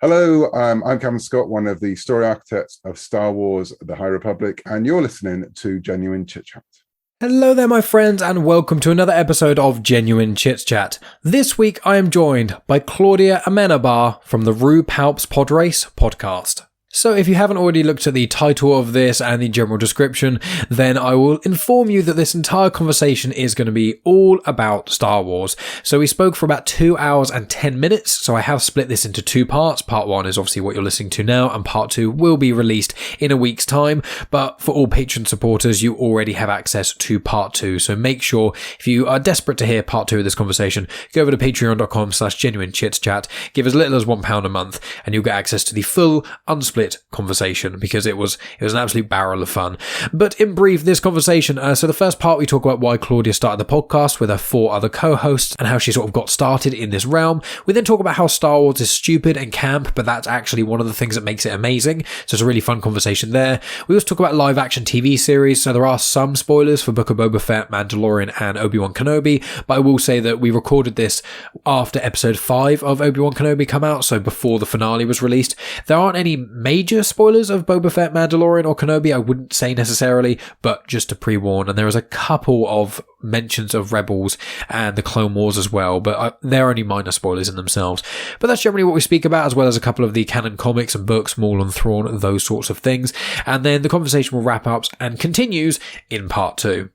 Hello, I'm Cavan Scott, one of the story architects of Star Wars: The High Republic, and you're listening to Genuine Chit-Chat. Hello there, my friends, and welcome to another episode of Genuine Chit-Chat. This week, I am joined by Klaudia Amenábar from the RuPalp's Podrace podcast. So if you haven't already looked at the title of this and the general description, then I will inform you that this entire conversation is going to be all about Star Wars. So we spoke for about 2 hours and 10 minutes, so I have split this into two parts. Part one is obviously what you're listening to now, and part two will be released in a week's time. But for all Patreon supporters, you already have access to part two. So make sure, if you are desperate to hear part two of this conversation, go over to patreon.com/genuinechitchat, give as little as £1 a month, and you'll get access to the full, unsplit conversation, because it was an absolute barrel of fun. But in brief, this conversation, so the first part we talk about why Klaudia started the podcast with her 4 other co-hosts and how she sort of got started in this realm. We then talk about how Star Wars is stupid and camp, but that's actually one of the things that makes it amazing. So it's a really fun conversation there. We also talk about live action TV series, so there are some spoilers for Book of Boba Fett, Mandalorian and Obi-Wan Kenobi, but I will say that we recorded this after episode 5 of Obi-Wan Kenobi come out, so before the finale was released. There aren't any major spoilers of Boba Fett, Mandalorian or Kenobi, I wouldn't say necessarily, but just to pre-warn. And there is a couple of mentions of Rebels and the Clone Wars as well, but they're only minor spoilers in themselves. But that's generally what we speak about, as well as a couple of the canon comics and books, Maul and Thrawn, those sorts of things. And then the conversation will wrap up and continues in part 2.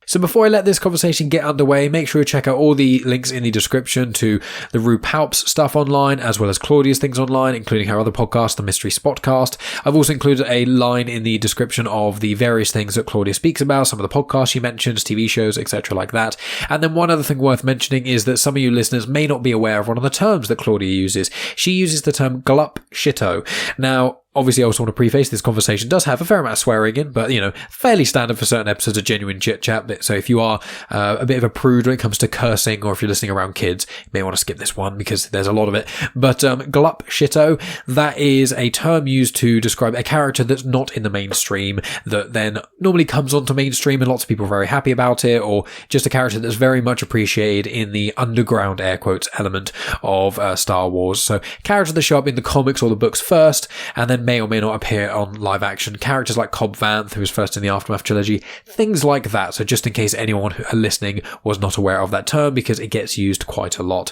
So before I let this conversation get underway, make sure you check out all the links in the description to the RuPalp's stuff online, as well as Claudia's things online, including her other podcast, the Mystery Spotcast. I've also included a line in the description of the various things that Klaudia speaks about, some of the podcasts she mentions, TV shows, etc. like that. And then one other thing worth mentioning is that some of you listeners may not be aware of one of the terms that Klaudia uses. She uses the term glup shito. Now, obviously, I also want to preface this conversation does have a fair amount of swearing in, but, fairly standard for certain episodes of Genuine Chit-Chat. So if you are a bit of a prude when it comes to cursing, or if you're listening around kids, you may want to skip this one because there's a lot of it. But glup shito, that is a term used to describe a character that's not in the mainstream, that then normally comes onto mainstream and lots of people are very happy about it, or just a character that's very much appreciated in the underground, air quotes, element of Star Wars. So characters that show up in the comics or the books first, and then may or may not appear on live action. Characters like Cobb Vanth, who was first in the Aftermath trilogy, things like that. So just in case anyone listening was not aware of that term, because it gets used quite a lot.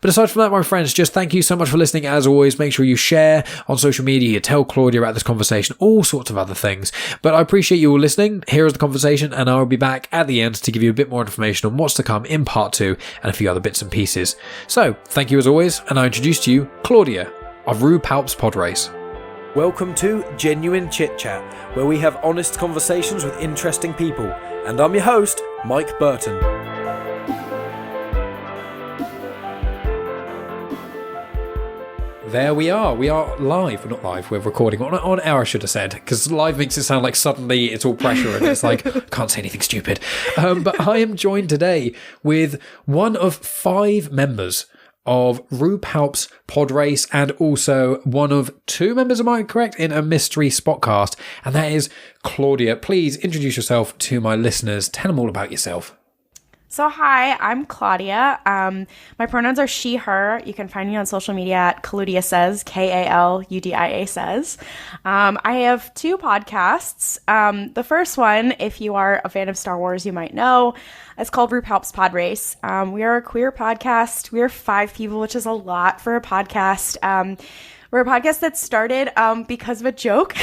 But aside from that, my friends, just thank you so much for listening. As always, make sure you share on social media, you tell Klaudia about this conversation, all sorts of other things. But I appreciate you all listening. Here is the conversation, and I'll be back at the end to give you a bit more information on what's to come in part 2 and a few other bits and pieces. So thank you as always, and I introduce to you Klaudia of RuPalp's Podrace. Welcome to Genuine Chit-Chat, where we have honest conversations with interesting people. And I'm your host, Mike Burton. There we are. We are live. We're not live. We're recording on air, I should have said, because live makes it sound like suddenly it's all pressure and it's like, I can't say anything stupid. But I am joined today with one of 5 members of RuPalp's Podrace, and also one of 2 members, am I correct, in a Mystery Spotcast, and that is Klaudia. Please introduce yourself to my listeners. Tell them all about yourself. So hi, I'm Klaudia. My pronouns are she, her. You can find me on social media at Klaudia Says, K-A-L-U-D-I-A Says. I have 2 podcasts. The first one, if you are a fan of Star Wars, you might know, it's called RuPalp's Podrace. We are a queer podcast. We are 5 people, which is a lot for a podcast. We're a podcast that started because of a joke.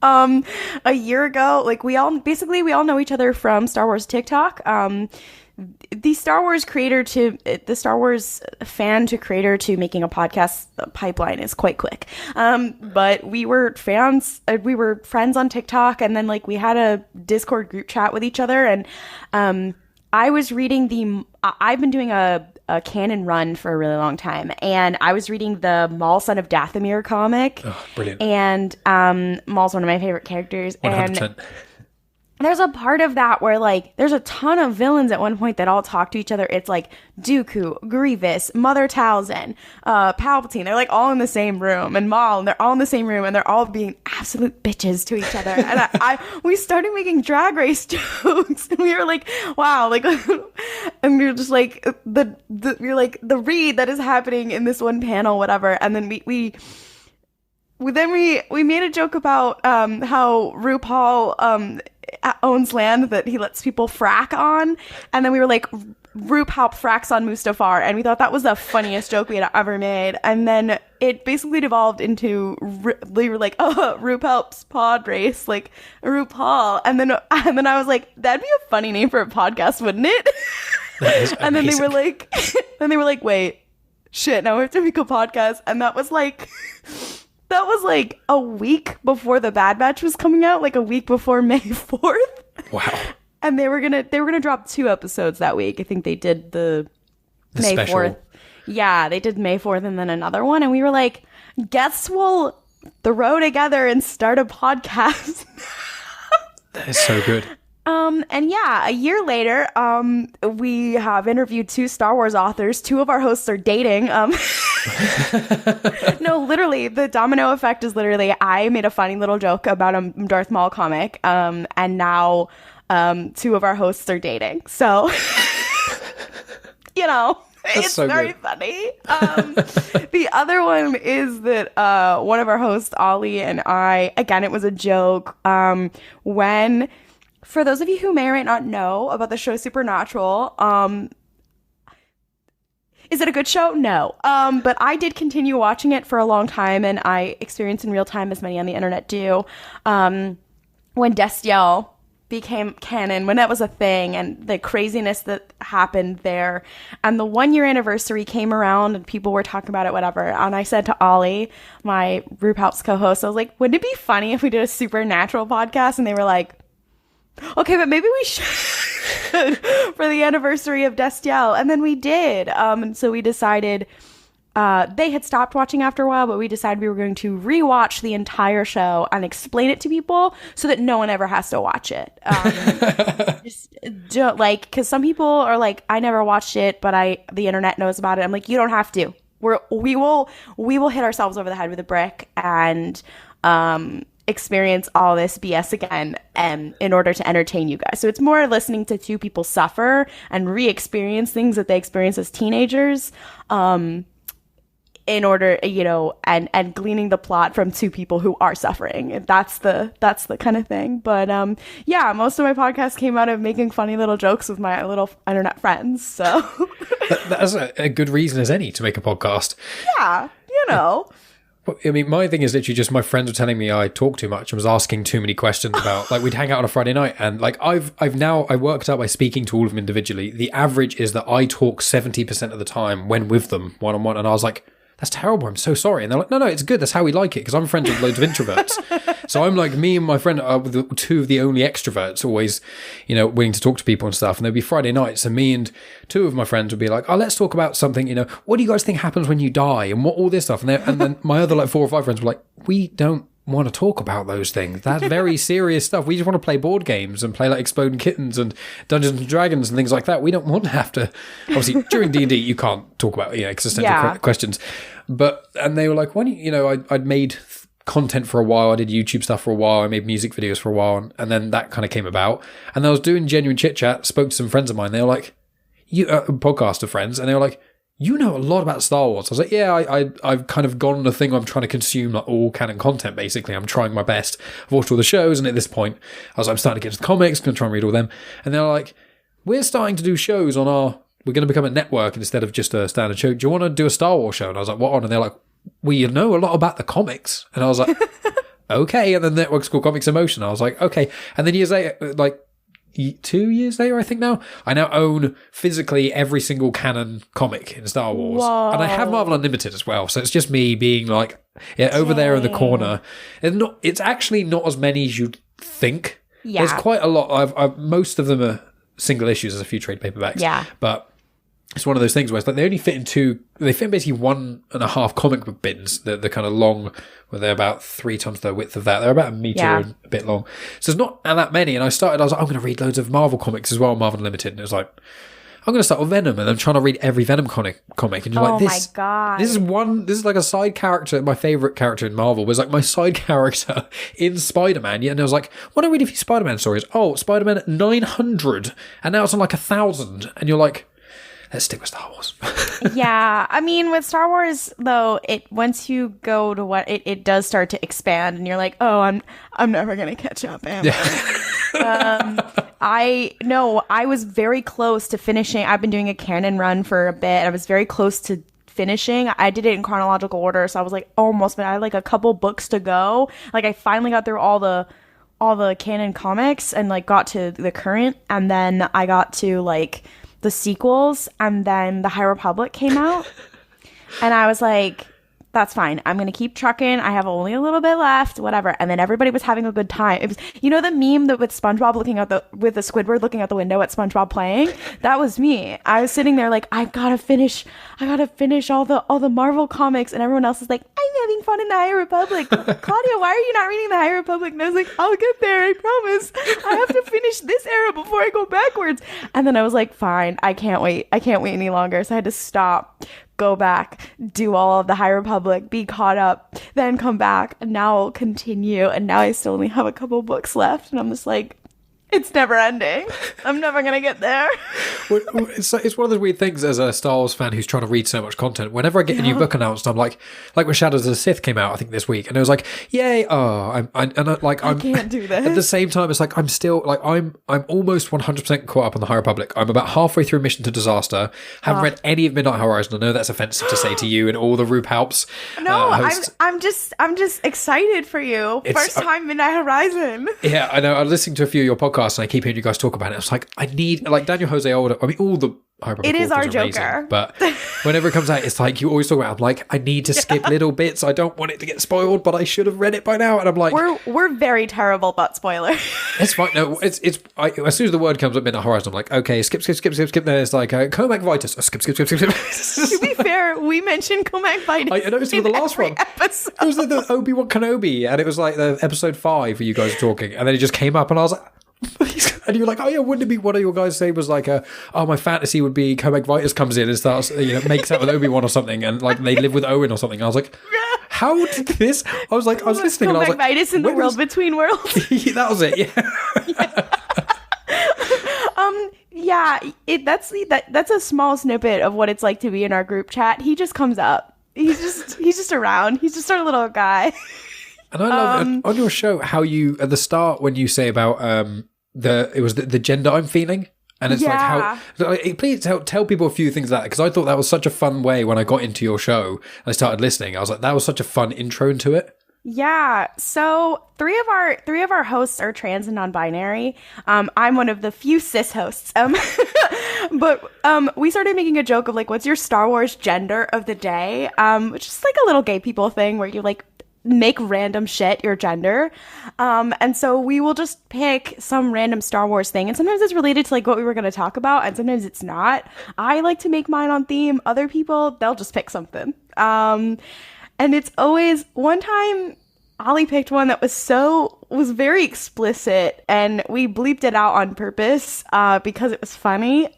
A year ago, we all know each other from Star Wars TikTok. The Star Wars fan to creator to making a podcast pipeline is quite quick. But we were friends on TikTok, and then we had a Discord group chat with each other, and I've been doing a canon run for a really long time, and I was reading the Maul Son of Dathomir comic. Oh, brilliant. And Maul's one of my favorite characters. 100%. there's a part of that where, like, there's a ton of villains at one point that all talk to each other. It's like Dooku, Grievous, Mother Talzin, Palpatine. They're like all in the same room, and Maul, and they're all in the same room, and they're all being absolute bitches to each other. And we started making Drag Race jokes, and we were like, wow, like, and we were just like, we were like, the read that is happening in this one panel, whatever. And then we made a joke about how RuPaul owns land that he lets people frack on, and then we were like, RuPalp fracks on Mustafar, and we thought that was the funniest joke we had ever made. And then it basically devolved into we were like, oh, RuPalp's Podrace, like RuPaul, and then I was like, that'd be a funny name for a podcast, wouldn't it? And then they were like, wait, shit, now we have to make a podcast. And that was like a week before the Bad Batch was coming out, like a week before May 4th. Wow. And they were gonna drop 2 episodes that week. I think they did the May special. 4th. Yeah, they did May 4th and then another one. And we were like, guess we'll throw together and start a podcast. That is so good. And yeah, a year later, we have interviewed 2 Star Wars authors. 2 of our hosts are dating. No, literally, the domino effect is literally, I made a funny little joke about a Darth Maul comic, and now 2 of our hosts are dating. So, you know, That's it's so very good. funny. The other one is that one of our hosts, Ollie, and I, again, it was a joke, when... For those of you who may or may not know about the show Supernatural, is it a good show? No. But I did continue watching it for a long time, and I experienced in real time, as many on the internet do, when Destiel became canon, when that was a thing, and the craziness that happened there. And the 1-year anniversary came around, and people were talking about it, whatever. And I said to Ollie, my RuPalp's co-host, I was like, wouldn't it be funny if we did a Supernatural podcast? And they were like, okay, but maybe we should for the anniversary of Destiel. And then we did. And so we decided, they had stopped watching after a while, but we decided we were going to rewatch the entire show and explain it to people so that no one ever has to watch it. Just don't, like, because some people are like, I never watched it, but the internet knows about it. I'm like, you don't have to. We will hit ourselves over the head with a brick and experience all this BS again in order to entertain you guys. So it's more listening to 2 people suffer and re-experience things that they experienced as teenagers in order, you know, and gleaning the plot from 2 people who are suffering. That's the kind of thing. But yeah, most of my podcast came out of making funny little jokes with my little internet friends. So That's a good reason as any to make a podcast. yeah, you know. I mean, my thing is literally just my friends were telling me I talk too much and was asking too many questions about, like, we'd hang out on a Friday night, and like I worked out by speaking to all of them individually, the average is that I talk 70% of the time when with them one-on-one, and I was like, that's terrible, I'm so sorry. And they're like, no, it's good, that's how we like it, because I'm friends with loads of introverts. So I'm like, me and my friend are the 2 of the only extroverts, always, you know, willing to talk to people and stuff. And there'd be Friday nights, and me and 2 of my friends would be like, oh, let's talk about something, you know, what do you guys think happens when you die, and what all this stuff. And then my other like 4 or 5 friends were like, we don't want to talk about those things. That's very serious stuff. We just want to play board games and play like Exploding Kittens and Dungeons and Dragons and things like that. We don't want to have to, obviously during D&D you can't talk about, you know, existential questions. And they were like, when you know, I'd made content for a while, I did YouTube stuff for a while, I made music videos for a while, and then that kind of came about. And I was doing genuine Chit-Chat, spoke to some friends of mine, they were like, a podcast of friends, and they were like, you know a lot about Star Wars. I was like, yeah, I've kind of gone on a thing where I'm trying to consume like all canon content, basically. I'm trying my best. I've watched all the shows, and at this point, I was like, I'm starting to get into the comics, going to try and read all them. And they're like, we're starting to do shows on we're going to become a network instead of just a standard show. Do you want to do a Star Wars show? And I was like, what on? And they're like, well, you know a lot about the comics. And I was like, okay. And then the network's called Comics in Motion. I was like, okay. And then years later, like, 2 years later, I think now, I now own physically every single canon comic in Star Wars. Whoa. And I have Marvel Unlimited as well. So it's just me being like, yeah, over there in the corner. And it's actually not as many as you'd think. Yeah. There's quite a lot. Most of them are single issues. There's a few trade paperbacks. Yeah. But it's one of those things where it's like they only fit they fit in basically 1.5 comic book bins. They're kind of long, where they're about 3 times the width of that. They're about a meter and a bit long. So there's not that many. And I was like, I'm going to read loads of Marvel comics as well, Marvel Unlimited. And it was like, I'm going to start with Venom, and I'm trying to read every Venom comic. And you're like, my God. This is like a side character. My favorite character in Marvel was like my side character in Spider-Man. Yeah, and I was like, what do I read a few Spider-Man stories? Oh, Spider-Man 900, and now it's on like 1,000. And you're like, let's stick with Star Wars. Yeah, I mean, with Star Wars though, once you go to what it does start to expand, and you're like, oh, I'm never gonna catch up, am I? I was very close to finishing. I've been doing a canon run for a bit. I was very close to finishing. I did it in chronological order, so I was like almost, but I had like a couple books to go. Like I finally got through all the canon comics and like got to the current, and then I got to like the sequels, and then the High Republic came out. And I was like, that's fine. I'm going to keep trucking. I have only a little bit left, whatever. And then everybody was having a good time. It was, you know, the meme that with SpongeBob with the Squidward looking out the window at SpongeBob playing? That was me. I was sitting there like, I gotta finish all the Marvel comics. And everyone else is like, I'm having fun in the High Republic. Claudia, why are you not reading the High Republic? And I was like, I'll get there. I promise. I have to finish this era before I go backwards. And then I was like, fine. I can't wait any longer. So I had to stop, go back, do all of the High Republic, be caught up, then come back, and now I'll continue. And now I still only have a couple books left, and I'm just like, it's never ending. I'm never gonna get there. It's one of those weird things as a Star Wars fan who's trying to read so much content. Whenever I get a new book announced, I'm like when Shadows of the Sith came out, I think this week, and it was like, yay! Oh, I can't do this. At the same time, it's like I'm still like I'm almost 100% caught up on the High Republic. I'm about halfway through Mission to Disaster. Haven't read any of Midnight Horizon. I know that's offensive to say to you and all the RuPalp's. No, I'm just excited for you. First time Midnight Horizon. Yeah, I know. I'm listening to a few of your podcasts, and I keep hearing you guys talk about it. It's like I need like Daniel Jose Older. I mean, all the High Republic. It is our Joker, amazing, but whenever it comes out, it's like you always talk about. I'm like, I need to skip little bits. I don't want it to get spoiled, but I should have read it by now. And I'm like, we're very terrible about spoilers. It's fine. No, it's. As soon as the word comes up, Midnight Horizon, I'm like, okay, skip. Then it's like Comac Vitus. Skip. To be fair, we mentioned Comac Vitus. I noticed it with the last one. Episode. It was like the Obi-Wan Kenobi, and it was like the episode 5 where you guys were talking, and then it just came up, and I was like. And you were like, oh yeah, wouldn't it be one of your guys say was like my fantasy would be Comac Vitus comes in and starts, makes out with Obi-Wan or something, and like they live with Owen or something. I was like, how did this? I was listening, and I was like, Comac Vitus in the world between worlds. That was it. Yeah. That's a small snippet of what it's like to be in our group chat. He just comes up. He's just around. He's just our little guy. And I love on your show how you at the start when you say about the gender I'm feeling, and it's like how please tell people a few things like that, because I thought that was such a fun way when I got into your show and I started listening. I was like, that was such a fun intro into it. Yeah, so three of our hosts are trans and non-binary. I'm one of the few cis hosts. But we started making a joke of like, what's your Star Wars gender of the day? Which is like a little gay people thing where you like make random shit your gender. And so we will just pick some random Star Wars thing. And sometimes it's related to like what we were going to talk about, and sometimes it's not. I like to make mine on theme. Other people, they'll just pick something. And it's always one time Ollie picked one that was very explicit, and we bleeped it out on purpose because it was funny.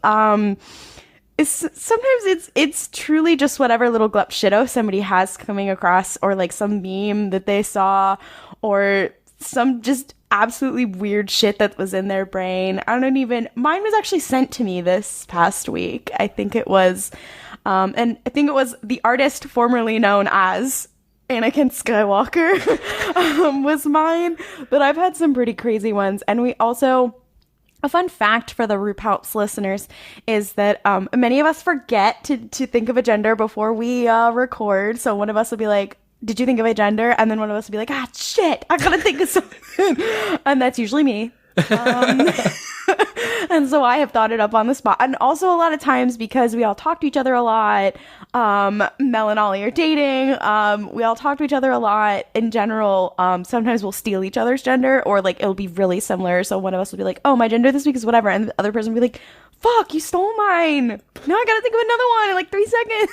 Sometimes it's truly just whatever little glup shitto somebody has coming across, or like some meme that they saw, or some just absolutely weird shit that was in their brain. Mine was actually sent to me this past week. I think it was the artist formerly known as Anakin Skywalker was mine, but I've had some pretty crazy ones. And we also, a fun fact for the RuPalp's listeners is that many of us forget to think of a gender before we record. So one of us will be like, did you think of a gender? And then one of us will be like, shit, I gotta think of something. And that's usually me. And so I have thought it up on the spot. And also a lot of times, because we all talk to each other a lot, Mel and Ollie are dating, we all talk to each other a lot in general. Sometimes we'll steal each other's gender, or like it'll be really similar. So one of us will be like, oh, my gender this week is whatever, and the other person will be like, fuck, you stole mine. Now I gotta think of another one in like 3 seconds.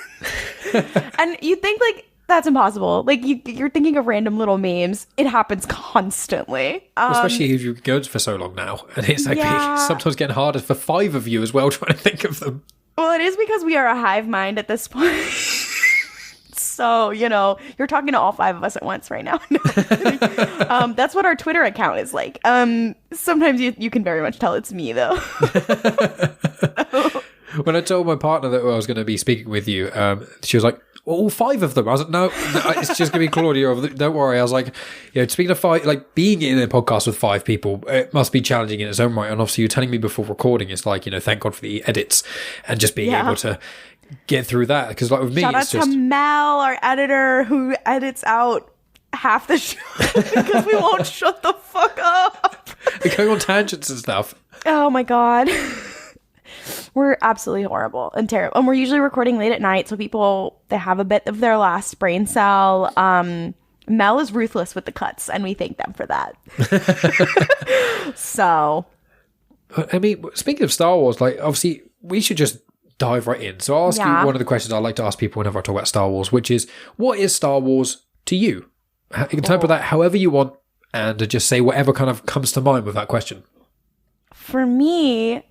And you think like that's impossible. Like you're thinking of random little memes. It happens constantly. Especially if you've been going for so long now. And it's like sometimes getting harder for 5 of you as well trying to think of them. Well, it is because we are a hive mind at this point. So, you're talking to all 5 of us at once right now. That's what our Twitter account is like. Sometimes you can very much tell it's me, though. When I told my partner that I was going to be speaking with you, she was like, all 5 of them. I was like, no, it's just going to be Claudia. Don't worry. I was like, speaking of 5, like being in a podcast with 5 people, it must be challenging in its own right. And obviously you're telling me before recording, it's like, thank God for the edits and just being able to get through that. Because like with me, shout out to Mel, our editor, who edits out half the show because we won't shut the fuck up. We're going on tangents and stuff. Oh my God. We're absolutely horrible and terrible. And we're usually recording late at night, so people, they have a bit of their last brain cell. Mel is ruthless with the cuts, and we thank them for that. So. I mean, speaking of Star Wars, like, obviously, we should just dive right in. So I'll ask you one of the questions I like to ask people whenever I talk about Star Wars, which is, what is Star Wars to you? You can interpret that however you want, and just say whatever kind of comes to mind with that question. For me,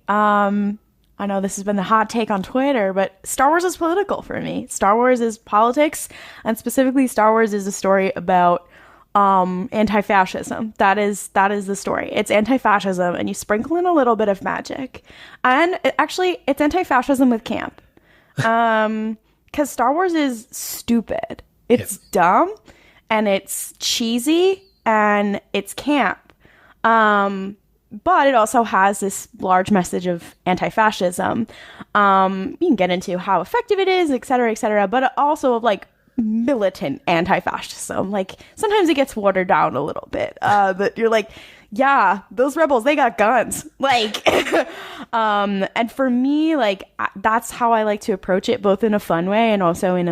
I know this has been the hot take on Twitter, but Star Wars is political for me. Star Wars is politics, and specifically Star Wars is a story about anti-fascism. That is the story. It's anti-fascism, and you sprinkle in a little bit of magic. And it's anti-fascism with camp. Because Star Wars is stupid. It's dumb, and it's cheesy, and it's camp. But it also has this large message of anti-fascism. You can get into how effective it is, et cetera, but also of like militant anti-fascism. Like sometimes it gets watered down a little bit. But you're like, yeah, those rebels, they got guns. Like, and for me, like that's how I like to approach it, both in a fun way and also in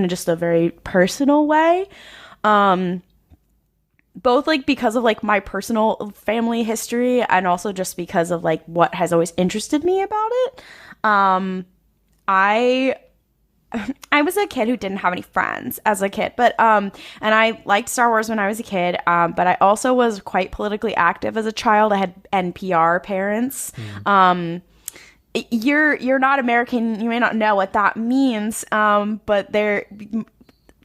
just a very personal way. Both like because of like my personal family history and also just because of like what has always interested me about it. I was a kid who didn't have any friends as a kid, but and I liked Star Wars when I was a kid, but I also was quite politically active as a child. I had NPR parents. You're not American, you may not know what that means, but they're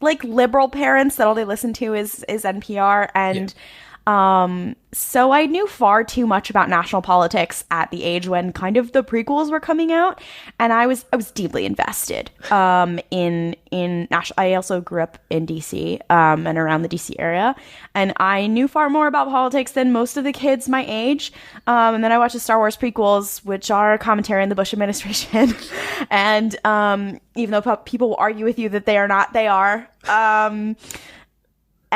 like liberal parents that all they listen to is NPR, and so I knew far too much about national politics at the age when kind of the prequels were coming out, and I was deeply invested in national. I also grew up in DC and around the DC area, and I knew far more about politics than most of the kids my age. And then I watched the Star Wars prequels, which are a commentary on the Bush administration, and even though people will argue with you that they are not, they are.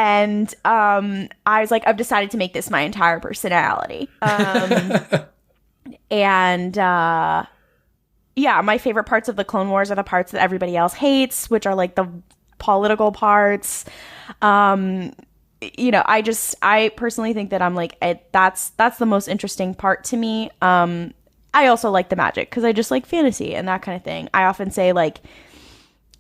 And I was like, I've decided to make this my entire personality. And my favorite parts of the Clone Wars are the parts that everybody else hates, which are like the political parts. I personally think that I'm like, that's the most interesting part to me. I also like the magic because I just like fantasy and that kind of thing. I often say like,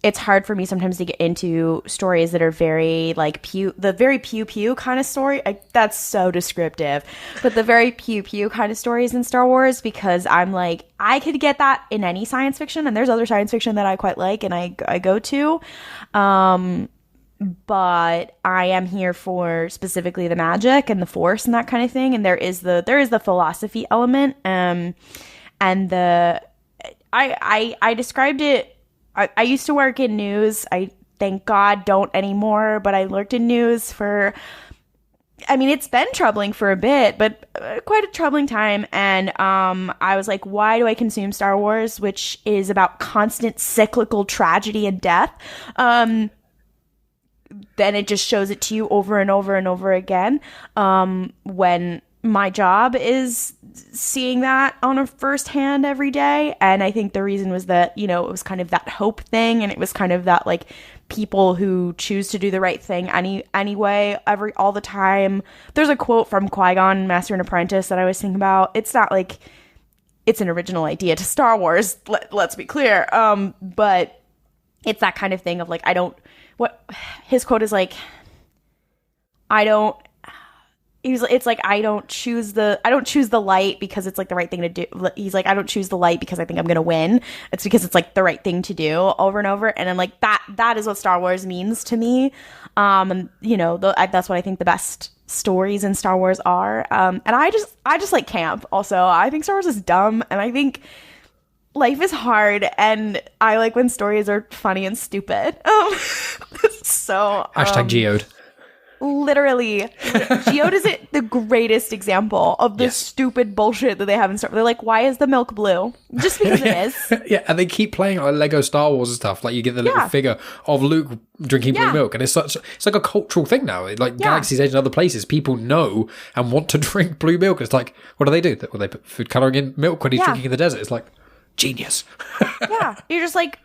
it's hard for me sometimes to get into stories that are very like the very pew kind of story. That's so descriptive, but the very pew kind of stories in Star Wars, because I'm like, I could get that in any science fiction, and there's other science fiction that I quite like and I go to. But I am here for specifically the magic and the Force and that kind of thing. And there is the philosophy element. And I described it. I used to work in news. I, thank God, don't anymore, but I worked in news it's been troubling for a bit, but quite a troubling time. And I was like, why do I consume Star Wars, which is about constant cyclical tragedy and death? Then it just shows it to you over and over and over again. When my job is seeing that on a firsthand every day. And I think the reason was that, it was kind of that hope thing. And it was kind of that like people who choose to do the right thing anyway, all the time. There's a quote from Qui-Gon, Master and Apprentice, that I was thinking about. It's not like it's an original idea to Star Wars. Let's be clear. But it's that kind of thing of like, his quote is like, it's like, I don't choose the light because it's like the right thing to do. He's like, I don't choose the light because I think I'm going to win. It's because it's like the right thing to do over and over. And I'm like, that is what Star Wars means to me. And you know, that's what I think the best stories in Star Wars are. And I just like camp. Also, I think Star Wars is dumb, and I think life is hard, and I like when stories are funny and stupid. So Hashtag Geode. Literally, Geode is the greatest example of the stupid bullshit that they have in Star Wars. They're like, why is the milk blue? Just because it is. Yeah, and they keep playing like Lego Star Wars and stuff. Like you get the little figure of Luke drinking blue milk, and it's like a cultural thing now. Like Galaxy's Edge and other places, people know and want to drink blue milk. It's like, what do? Well, they put food coloring in milk when he's drinking in the desert. It's like, genius. Yeah, you're just like,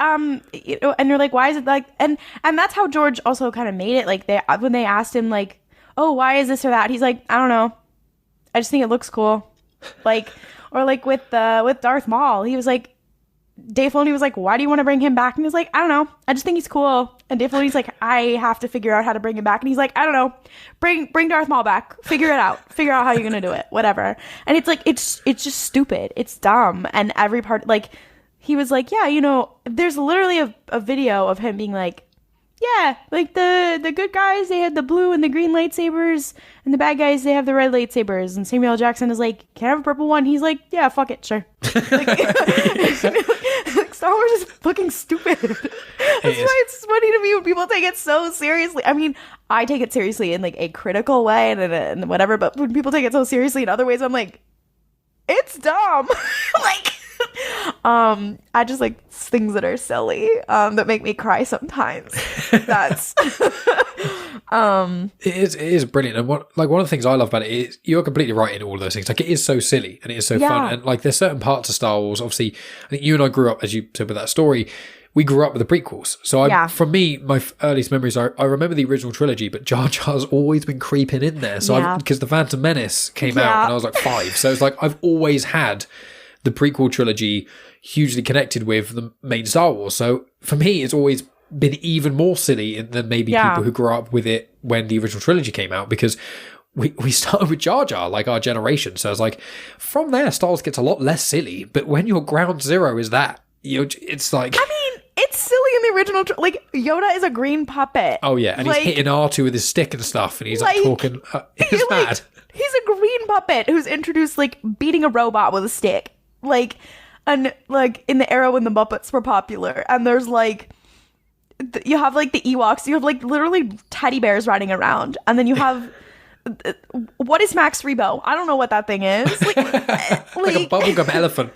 you know, and you're like, why is it like, and that's how George also kind of made it. Like when they asked him like, oh, why is this or that? He's like, I don't know, I just think it looks cool. Like, or like with Darth Maul, he was like, Dave Filoni was like, why do you want to bring him back? And he was like, I don't know, I just think he's cool. And Dave Filoni's like, I have to figure out how to bring him back. And he's like, I don't know, bring Darth Maul back, figure out how you're gonna do it, whatever. And it's like, it's just stupid, it's dumb. And every part, like, he was like, yeah, you know, there's literally a video of him being like, yeah, like the good guys, they had the blue and the green lightsabers, and the bad guys, they have the red lightsabers. And Samuel L. Jackson is like, can I have a purple one? He's like, yeah, fuck it, sure. Like, Star Wars is fucking stupid. That's why it's funny to me when people take it so seriously. I mean, I take it seriously in like a critical way and whatever, but when people take it so seriously in other ways, I'm like, it's dumb. Like, I just like things that are silly, that make me cry sometimes. That's it is brilliant. And one of the things I love about it is you're completely right in all of those things. Like, it is so silly and it is so fun. And like, there's certain parts of Star Wars, obviously, I think you and I grew up, as you said with that story, we grew up with the prequels. So for me, my earliest memories are, I remember the original trilogy, but Jar Jar's always been creeping in there. So because the Phantom Menace came out when I was like 5. So it's like, I've always had the prequel trilogy hugely connected with the main Star Wars. So for me, it's always been even more silly than maybe people who grew up with it when the original trilogy came out, because we started with Jar Jar, like our generation. So it's like, from there, Star Wars gets a lot less silly. But when your ground zero is that, it's like, I mean, it's silly in the original. Like, Yoda is a green puppet. Oh yeah, and like, he's hitting R2 with his stick and stuff, and he's like talking. It's mad. He's a green puppet who's introduced like beating a robot with a stick. Like, and like in the era when the Muppets were popular, and there's like, you have like the Ewoks, you have like literally teddy bears running around, and then you have what is Max Rebo? I don't know what that thing is. Like a bubblegum elephant.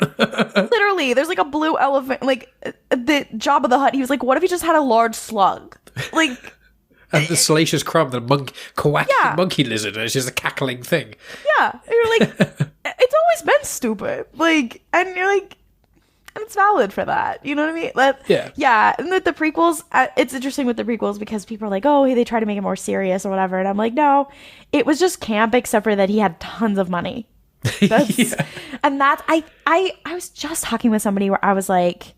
Literally, there's like a blue elephant. Like the Jabba the Hutt, he was like, what if he just had a large slug? Like. And the Salacious Crumb, the monkey lizard, it's just a cackling thing. Yeah, you're like, it's always been stupid. Like, and you're like, and it's valid for that. You know what I mean? Yeah. And the prequels, it's interesting with the prequels because people are like, oh, they try to make it more serious or whatever. And I'm like, no, it was just camp, except for that he had tons of money. And that's, I was just talking with somebody where I was like,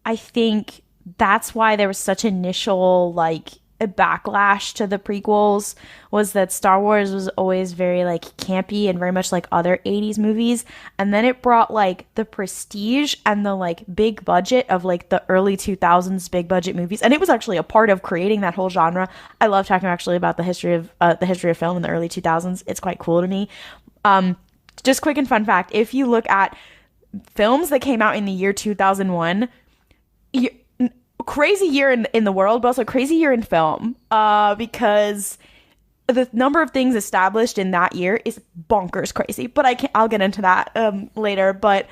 I think that's why there was such initial, like, a backlash to the prequels, was that Star Wars was always very like campy and very much like other 80s movies, and then it brought like the prestige and the like big budget of like the early 2000s big budget movies, and it was actually a part of creating that whole genre. I love talking actually about the history of film in the early 2000s. It's quite cool to me. Just quick and fun fact, if you look at films that came out in the year 2001, crazy year in the world, but also crazy year in film, because the number of things established in that year is bonkers crazy. But I'll get into that later. But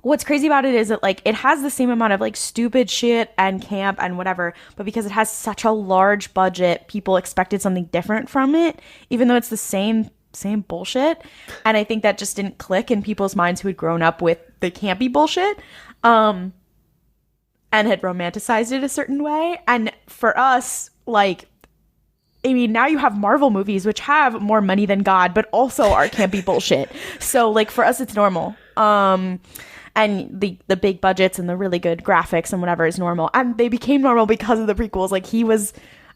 what's crazy about it is that like it has the same amount of like stupid shit and camp and whatever, but because it has such a large budget, people expected something different from it, even though it's the same bullshit. And I think that just didn't click in people's minds who had grown up with the campy bullshit. And had romanticized it a certain way. And for us, like, I mean, now you have Marvel movies, which have more money than God, but also are campy bullshit. So, like, for us, it's normal. And the big budgets and the really good graphics and whatever is normal. And they became normal because of the prequels. Like, he was,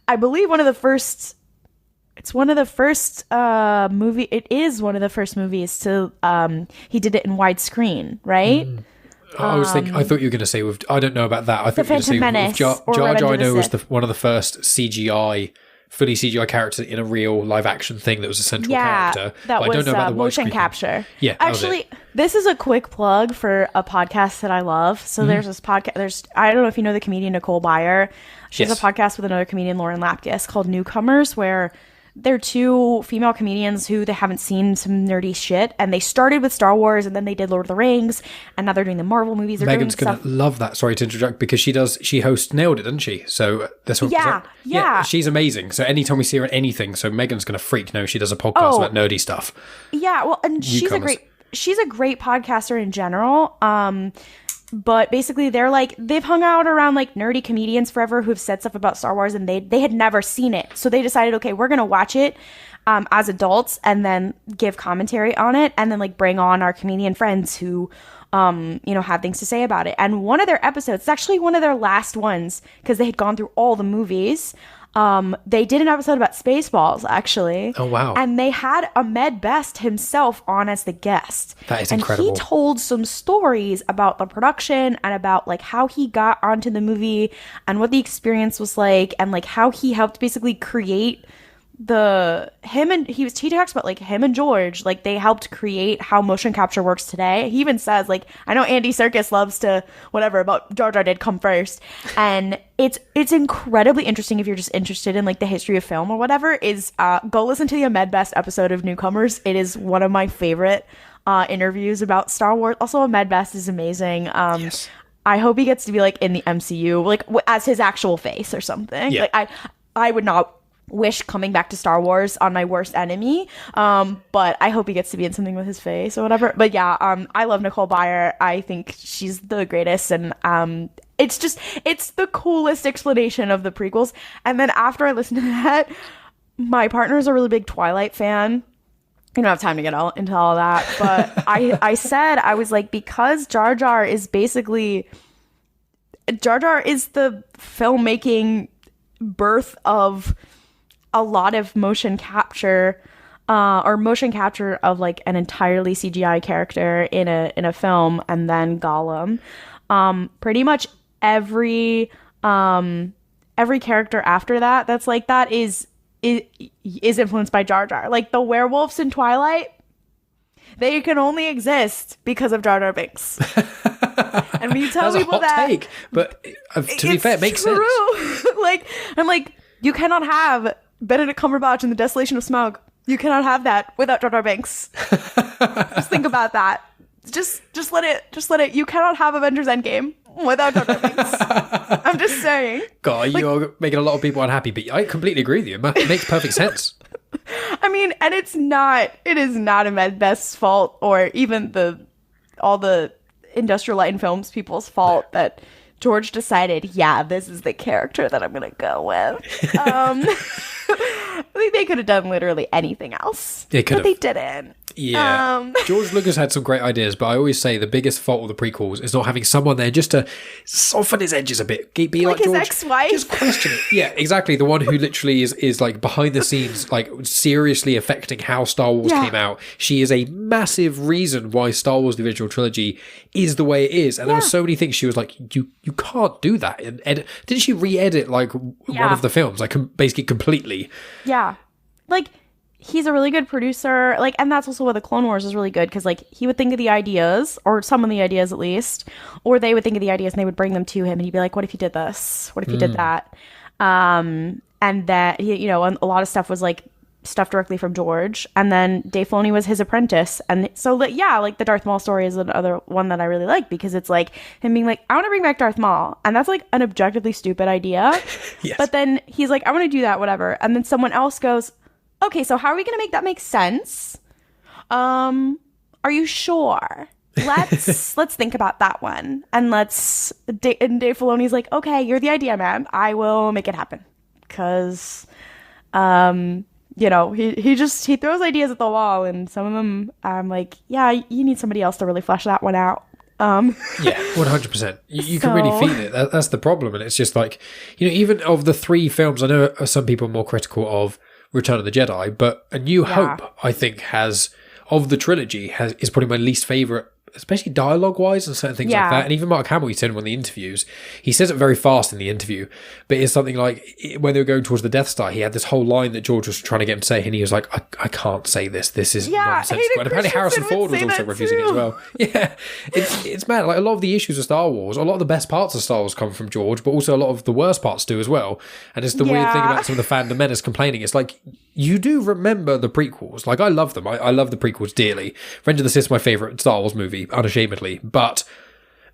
I believe, one of the first... It's one of the first It is one of the first movies to... he did it in widescreen, right? I thought you were going to say with... I don't know about that. I thought you were going to say Menace with Jar Jar, I know, was one of the first fully CGI character in a real live action thing that was a central character. That was I don't know about the motion widescreen capture. Yeah, actually, this is a quick plug for a podcast that I love. So there's this podcast. I don't know if you know the comedian Nicole Byer. She has a podcast with another comedian, Lauren Lapkus, called Newcomers, where they're two female comedians who they haven't seen some nerdy shit, and they started with Star Wars, and then they did Lord of the Rings, and now they're doing the Marvel movies. They're Megan's gonna love that. Sorry to interject, because she hosts Nailed It, doesn't she? So that's what. Yeah, she's amazing. So anytime we see her in anything, so Megan's gonna freak. No, she does a podcast about nerdy stuff. Yeah, well, and she's a great podcaster in general. But basically, they've hung out around like nerdy comedians forever who've said stuff about Star Wars, and they had never seen it. So they decided, okay, we're going to watch it as adults and then give commentary on it, and then like bring on our comedian friends who, have things to say about it. And one of their episodes, it's actually one of their last ones because they had gone through all the movies. They did an episode about Spaceballs, actually. Oh, wow. And they had Ahmed Best himself on as the guest. That is incredible. And he told some stories about the production and about like how he got onto the movie and what the experience was like, and like how he helped basically create he talks about like him and George, like they helped create how motion capture works today. He even says like, I know Andy Serkis loves to whatever, but Jar Jar did come first. And it's incredibly interesting if you're just interested in like the history of film or whatever, is go listen to the Ahmed Best episode of Newcomers. It is one of my favorite interviews about Star Wars. Also, Ahmed Best is amazing. Yes. I hope he gets to be like in the MCU, like as his actual face or something. Yeah. Like I would not wish coming back to Star Wars on my worst enemy, but I hope he gets to be in something with his face or whatever. But yeah, I love Nicole Byer. I think she's the greatest, and it's the coolest explanation of the prequels. And then after I listened to that, my partner is a really big Twilight fan. You don't have time to get into all that, but I said, I was like, because Jar Jar is the filmmaking birth of a lot of motion capture of like an entirely CGI character in a film, and then Gollum. Pretty much every character after that's like that is influenced by Jar Jar. Like the werewolves in Twilight, they can only exist because of Jar Jar Binks. And when you tell people that, take, but to be fair, it makes true. sense. Like I'm like, you cannot have Benedict Cumberbatch in The Desolation of Smaug. You cannot have that without Jar Jar Binks. Just think about that. Just let it. You cannot have Avengers Endgame without Jar Jar Binks. I'm just saying. God, you're making a lot of people unhappy, but I completely agree with you. It makes perfect sense. I mean, and it is not Ahmed Best's fault, or even all the Industrial Light and Films people's fault that George decided, yeah, this is the character that I'm gonna go with. They could have done literally anything else. But they didn't. Yeah. George Lucas had some great ideas, but I always say the biggest fault of the prequels is not having someone there just to soften his edges a bit. Be like his George, ex-wife? just question it. Yeah, exactly. The one who literally is like behind the scenes, like seriously affecting how Star Wars came out. She is a massive reason why Star Wars the original trilogy is the way it is. And there were so many things she was like, you can't do that. And didn't she re-edit like one of the films, like basically completely? Yeah. Like, he's a really good producer, like, and that's also why the Clone Wars is really good, because like he would think of the ideas, or some of the ideas at least, or they would think of the ideas and they would bring them to him, and he'd be like, what if you did this, what if you did that, and that and a lot of stuff was like stuff directly from George, and then Dave Filoni was his apprentice. And so like the Darth Maul story is another one that I really like, because it's like him being like, I want to bring back Darth Maul, and that's like an objectively stupid idea. Yes. But then he's like, I want to do that, whatever, and then someone else goes, okay, so how are we going to make that make sense? Are you sure? Let's think about that one. And and Dave Filoni's like, okay, you're the idea man. I will make it happen. Because You know, he throws ideas at the wall, and some of them I'm like, yeah, you need somebody else to really flesh that one out. Yeah, 100%. You can really feel it. That's the problem. And it's just like, you know, even of the 3 films, I know some people are more critical of Return of the Jedi, but A New Hope, I think, of the trilogy, is probably my least favourite, especially dialogue-wise and certain things like that. And even Mark Hamill, he said in one of the interviews, he says it very fast in the interview, but it's something like, when they were going towards the Death Star, he had this whole line that George was trying to get him to say, and he was like, I can't say this. This is nonsensical. And apparently Harrison Ford was also refusing it as well. Yeah, it's mad. Like, a lot of the issues of Star Wars, a lot of the best parts of Star Wars come from George, but also a lot of the worst parts do as well. And it's the weird thing about some of the fandom men is complaining. It's like, you do remember the prequels. Like, I love them. I love the prequels dearly. Revenge of the Sith is my favourite Star Wars movie, unashamedly. But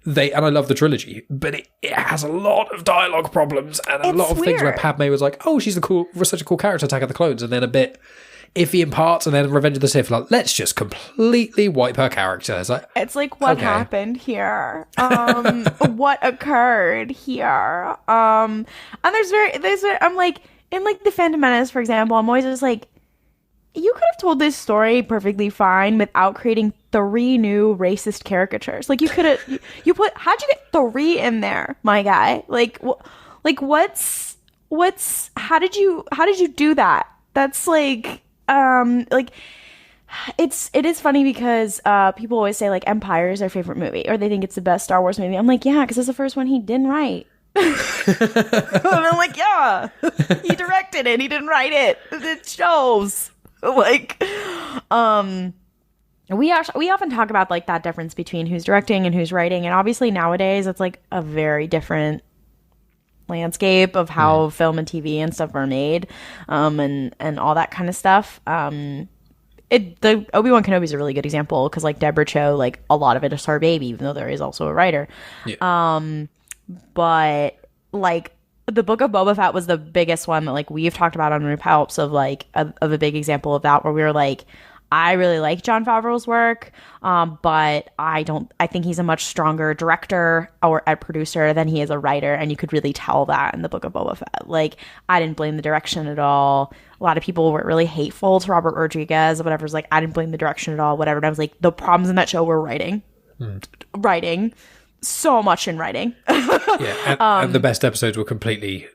and I love the trilogy, but it has a lot of dialogue problems and a lot of things where Padmé was like, oh, she's such a cool character, Attack of the Clones, and then a bit iffy in parts, and then Revenge of the Sith, like, let's just completely wipe her character. It's like what happened here? What occurred here? And I'm like, in like the Phantom Menace, for example, I'm always just like, you could have told this story perfectly fine without creating 3 new racist caricatures. Like, you could have, how'd you get 3 in there, my guy? Like how did you do that? That's like, it is funny because people always say like Empire is their favorite movie, or they think it's the best Star Wars movie. I'm like, yeah, because it's the first one he didn't write. And I'm like, yeah, he directed it, he didn't write it. It shows. Like, we often talk about like that difference between who's directing and who's writing, and obviously nowadays it's like a very different landscape of how film and TV and stuff are made, and all that kind of stuff. The Obi-Wan Kenobi is a really good example because like Deborah Cho, like a lot of it is her baby, even though there is also a writer. But like the Book of Boba Fett was the biggest one that like we've talked about on RuPalp's of like of a big example of that, where we were like, I really like Jon Favreau's work, but I think he's a much stronger director or a producer than he is a writer, and you could really tell that in the Book of Boba Fett. Like, I didn't blame the direction at all. A lot of people were really hateful to Robert Rodriguez or whatever. It's like, I didn't blame the direction at all, whatever. And I was like, the problems in that show were writing. So much in writing. And the best episodes were completely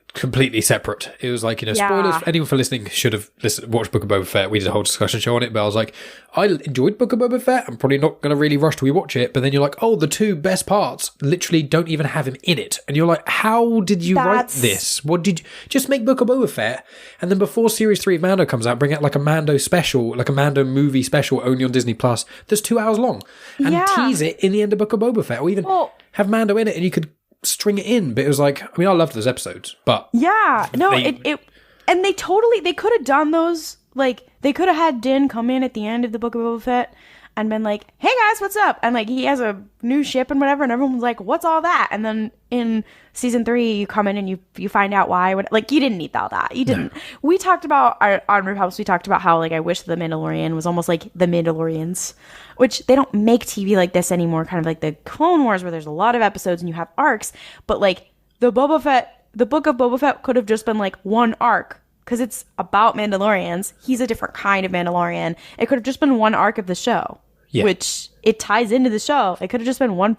separate. It was like, you know, spoilers. Anyone for listening should have watched Book of Boba Fett. We did a whole discussion show on it, but I was like, I enjoyed Book of Boba Fett. I'm probably not going to really rush to rewatch it. But then you're like, oh, the 2 best parts literally don't even have him in it. And you're like, how did you write this? What did you just make Book of Boba Fett? And then before Series 3 of Mando comes out, bring out like a Mando special, like a Mando movie special only on Disney Plus that's 2 hours long, and tease it in the end of Book of Boba Fett, or even have Mando in it, and you could string it in. But it was like, I mean, I loved those episodes, but and they could have done those, like, they could have had Din come in at the end of the Book of Boba Fett and been like, hey guys, what's up? And like, he has a new ship and whatever, and everyone was like, what's all that? And then in season 3, you come in and you find out why. Like, you didn't need all that. You didn't. No. We talked about on RuPalp's, we talked about how like I wish The Mandalorian was almost like The Mandalorians, which they don't make TV like this anymore. Kind of like the Clone Wars, where there's a lot of episodes and you have arcs. But like the Book of Boba Fett could have just been like one arc, because it's about Mandalorians. He's a different kind of Mandalorian. It could have just been one arc of the show, which it ties into the show. It could have just been one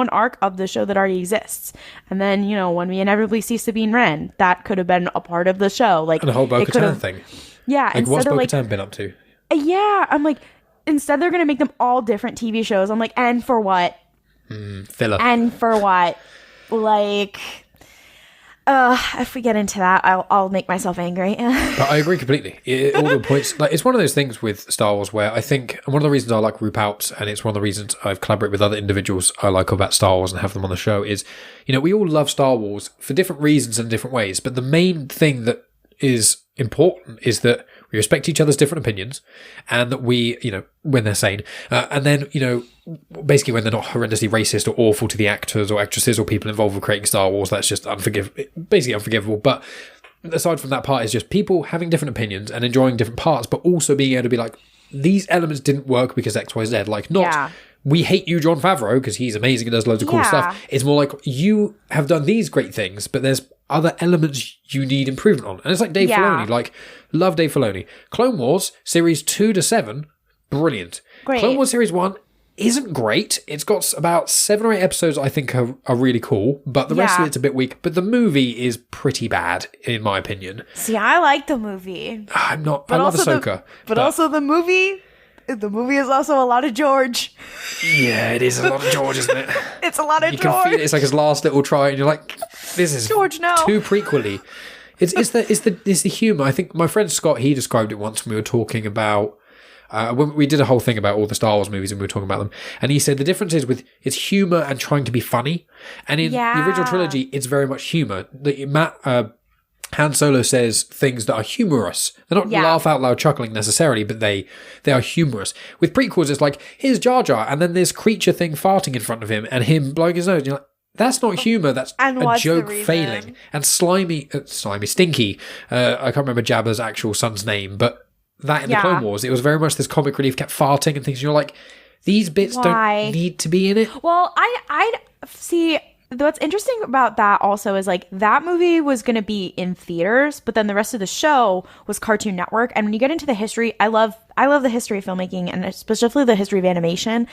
arc of the show that already exists. And then, you know, when we inevitably see Sabine Wren, that could have been a part of the show. Like, and the whole Bo-Katan thing. Yeah. Like, what's Bo-Katan been up to? Yeah. I'm like, instead they're going to make them all different TV shows. I'm like, and for what? Filler. And for what? Like... if we get into that, I'll make myself angry. But I agree completely. All the points. Like, it's one of those things with Star Wars where I think one of the reasons I like RuPalp's, and it's one of the reasons I've collaborated with other individuals I like about Star Wars and have them on the show, is, you know, we all love Star Wars for different reasons and different ways. But the main thing that is important is that we respect each other's different opinions, and that we, you know, when they're sane, and then, you know, basically when they're not horrendously racist or awful to the actors or actresses or people involved with creating Star Wars. That's just basically unforgivable. But aside from that part, is just people having different opinions and enjoying different parts, but also being able to be like, these elements didn't work because X, Y, Z. Like, not we hate you, Jon Favreau, because he's amazing and does loads of cool stuff. It's more like, you have done these great things, but there's other elements you need improvement on. And it's like Dave Filoni. Like, love Dave Filoni. Clone Wars, series 2 to 7, brilliant. Great. Clone Wars series 1 isn't great. It's got about 7 or 8 episodes I think are really cool, but the rest of it's a bit weak. But the movie is pretty bad, in my opinion. See, I like the movie. I'm not. I love Ahsoka. But also the movie... The movie is also a lot of George. Yeah, it is a lot of George, isn't it? It's a lot of you George. You can feel it's like his last little try, and you're like, this is George, no. too prequely. It's the humor. I think my friend Scott, he described it once when we were talking about when we did a whole thing about all the Star Wars movies and we were talking about them, and he said the difference is with it's humor and trying to be funny, and in the original trilogy, it's very much humor. Han Solo says things that are humorous. They're not laugh out loud chuckling necessarily, but they are humorous. With prequels, it's like, here's Jar Jar, and then this creature thing farting in front of him, and him blowing his nose. And you're like, that's not humor, that's a joke failing. And slimy, stinky. I can't remember Jabba's actual son's name, but that in the Clone Wars, it was very much this comic relief, kept farting and things. And you're like, these bits don't need to be in it. Well, I see... What's interesting about that also is like that movie was going to be in theaters, but then the rest of the show was Cartoon Network. And when you get into the history, I love the history of filmmaking and especially the history of animation.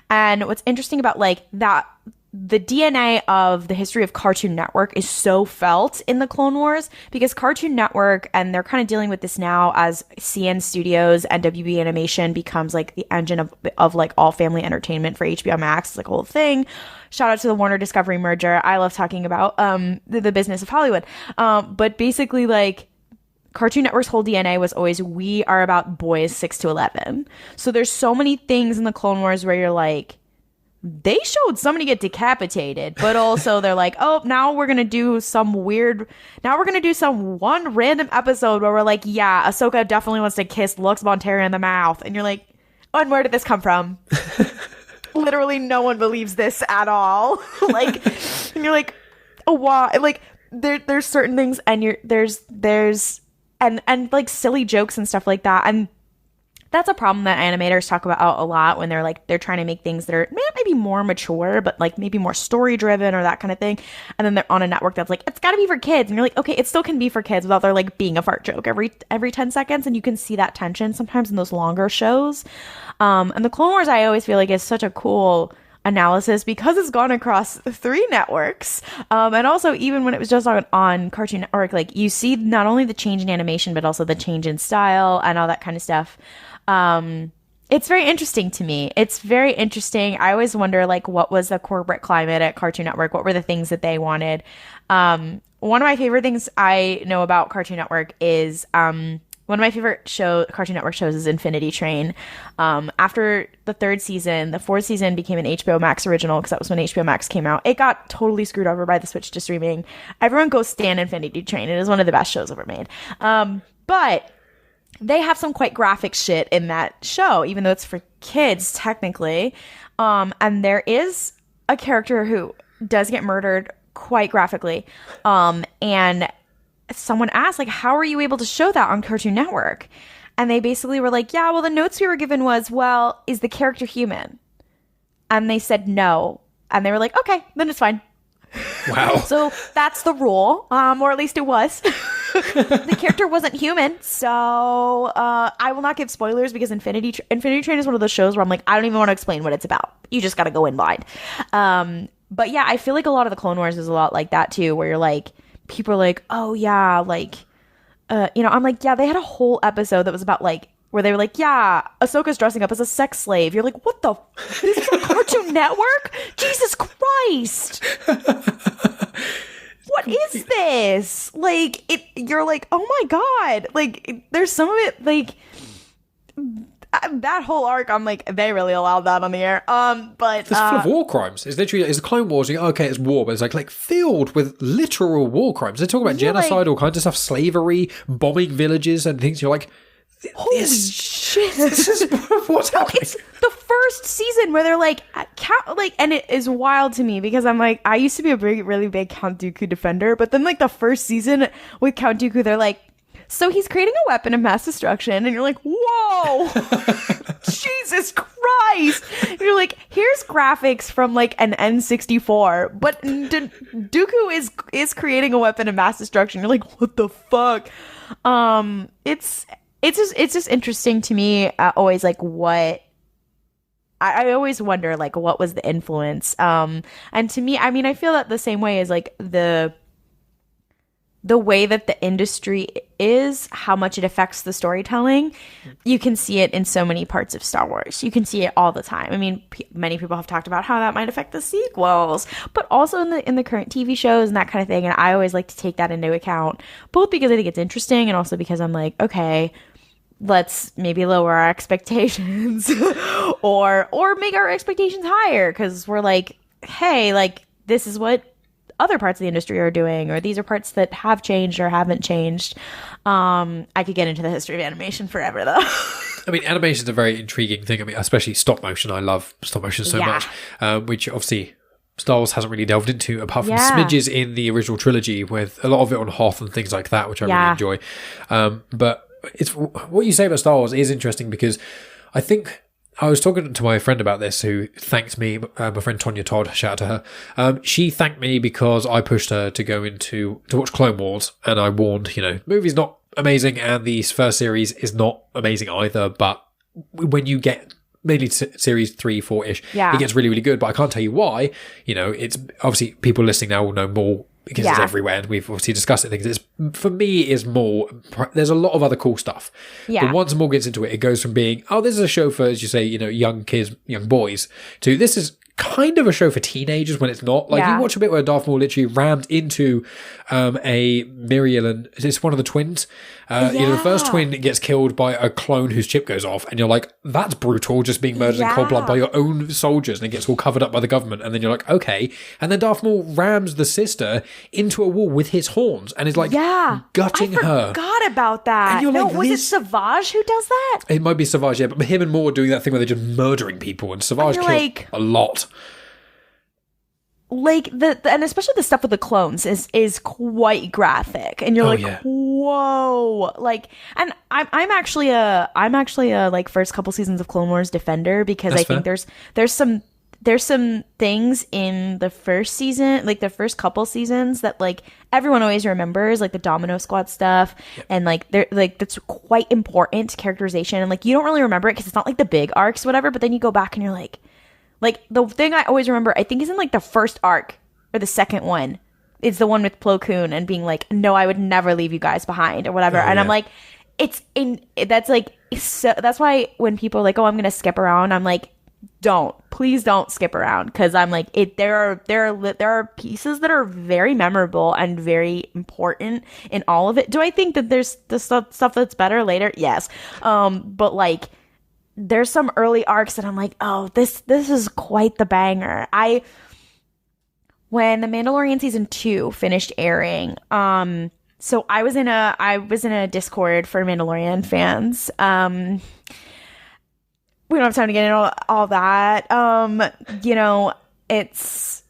And what's interesting about like that, the DNA of the history of Cartoon Network is so felt in the Clone Wars because Cartoon Network, and they're kind of dealing with this now as CN Studios and WB Animation becomes like the engine of like all family entertainment for HBO Max. It's like a whole thing. Shout out to the Warner Discovery merger. I love talking about the business of Hollywood. But basically, like, Cartoon Network's whole DNA was always, we are about boys 6 to 11. So there's so many things in the Clone Wars where you're like, they showed somebody get decapitated, but also they're like, oh, now we're going to do some one random episode where we're like, yeah, Ahsoka definitely wants to kiss Lux Montera in the mouth. And you're like, oh, and where did this come from? Literally no one believes this at all. Like, and you're like, oh, why? Like, there's certain things, and there's and like silly jokes and stuff like that, and that's a problem that animators talk about a lot when they're trying to make things that are maybe more mature, but like maybe more story driven or that kind of thing. And then they're on a network that's like, it's got to be for kids. And you're like, okay, it still can be for kids without there like being a fart joke every 10 seconds. And you can see that tension sometimes in those longer shows. And the Clone Wars, I always feel like is such a cool analysis because it's gone across 3 networks. And also even when it was just on Cartoon Network, like you see not only the change in animation, but also the change in style and all that kind of stuff. It's very interesting to me. It's very interesting. I always wonder, like, what was the corporate climate at Cartoon Network? What were the things that they wanted? One of my favorite things I know about Cartoon Network is, one of my favorite Cartoon Network shows is Infinity Train. After the 3rd season, the 4th season became an HBO Max original because that was when HBO Max came out. It got totally screwed over by the switch to streaming. Everyone go stan Infinity Train. It is one of the best shows ever made. But they have some quite graphic shit in that show, even though it's for kids, technically. And there is a character who does get murdered quite graphically. And someone asked, like, how are you able to show that on Cartoon Network? And they basically were like, yeah, well, the notes we were given was, well, is the character human? And they said no. And they were like, okay, then it's fine. Wow. So that's the rule, or at least it was. The character wasn't human, so I will not give spoilers because Infinity Train is one of those shows where I'm like, I don't even want to explain what it's about. You just got to go in blind. But yeah, I feel like a lot of the Clone Wars is a lot like that too, where you're like, people are like, oh yeah, like, I'm like, yeah, they had a whole episode that was about like, where they were like, yeah, Ahsoka's dressing up as a sex slave. You're like, what the? This is a Cartoon Network? Jesus Christ. What is this? Like, you're like, oh my God. Like, there's some of it, like, that whole arc, I'm like, they really allowed that on the air. But it's full of war crimes. It's literally, it's the Clone Wars. You go, okay, it's war, but it's like filled with literal war crimes. They talk about genocide, all kinds of stuff, slavery, bombing villages and things. You're like, holy shit. This is what's happening. It's the first season where they're like, and it is wild to me because I'm like, I used to be a really big Count Dooku defender, but then like the first season with Count Dooku, they're like, so he's creating a weapon of mass destruction, and you're like, whoa, Jesus Christ. And you're like, here's graphics from like an N64, but Dooku is creating a weapon of mass destruction. You're like, what the fuck? It's just interesting to me, always, like, what I always wonder, like, what was the influence? And to me, I mean, I feel that the same way as, like, the way that the industry is, how much it affects the storytelling. You can see it in so many parts of Star Wars. You can see it all the time. I mean, many people have talked about how that might affect the sequels, but also in the current TV shows and that kind of thing. And I always like to take that into account, both because I think it's interesting and also because I'm like, okay, let's maybe lower our expectations or make our expectations higher, because we're like, hey, like, this is what other parts of the industry are doing, or these are parts that have changed or haven't changed. I could get into the history of animation forever, though. I mean, animation is a very intriguing thing. I mean, especially stop motion. I love stop motion so much, which obviously Star Wars hasn't really delved into, apart from smidges in the original trilogy, with a lot of it on Hoth and things like that, which I really enjoy. But it's what you say about Star Wars is interesting, because I think I was talking to my friend about this, who thanked me, my friend Tonya Todd, shout out to her. She thanked me because I pushed her to go to watch Clone Wars, and I warned, movie's not amazing, and the first series is not amazing either, but when you get mainly series 3, 4-ish, it gets really, really good, but I can't tell you why. It's obviously, people listening now will know more, because it's everywhere, and we've obviously discussed it. Things for me is more. There's a lot of other cool stuff. Yeah. But once more gets into it, it goes from being, oh, this is a show for, as you say, young kids, young boys, to this is kind of a show for teenagers when it's not. Like, you watch a bit where Darth Maul literally rammed into a Miriel, and it's one of the twins. The first twin gets killed by a clone whose chip goes off, and you're like, that's brutal, just being murdered in cold blood by your own soldiers, and it gets all covered up by the government. And then you're like, okay. And then Darth Maul rams the sister into a wall with his horns, and is like gutting her. I forgot about that. And no, like, was it Savage who does that? It might be Savage, yeah, but him and Maul are doing that thing where they're just murdering people, and Savage kills like, a lot. Like and especially the stuff with the clones is quite graphic, and you're whoa, like, and I'm actually a like first couple seasons of Clone Wars defender, because I think there's some things in the first season, like the first couple seasons, that like everyone always remembers, like the Domino Squad stuff, and like they're like, that's quite important to characterization, and like you don't really remember it because it's not like the big arcs, whatever, but then you go back and you're like the thing I always remember, I think, is in like the first arc or the second one. It's the one with Plo Koon and being like, no, I would never leave you guys behind, or whatever. I'm like, that's like, so that's why when people are like, oh, I'm going to skip around, I'm like, please don't skip around. Because I'm like, there are pieces that are very memorable and very important in all of it. Do I think that there's the stuff that's better later? Yes. But like, there's some early arcs that I'm like, oh, this is quite the banger. When The Mandalorian season 2 finished airing, so I was in a Discord for Mandalorian fans. We don't have time to get into all that. It's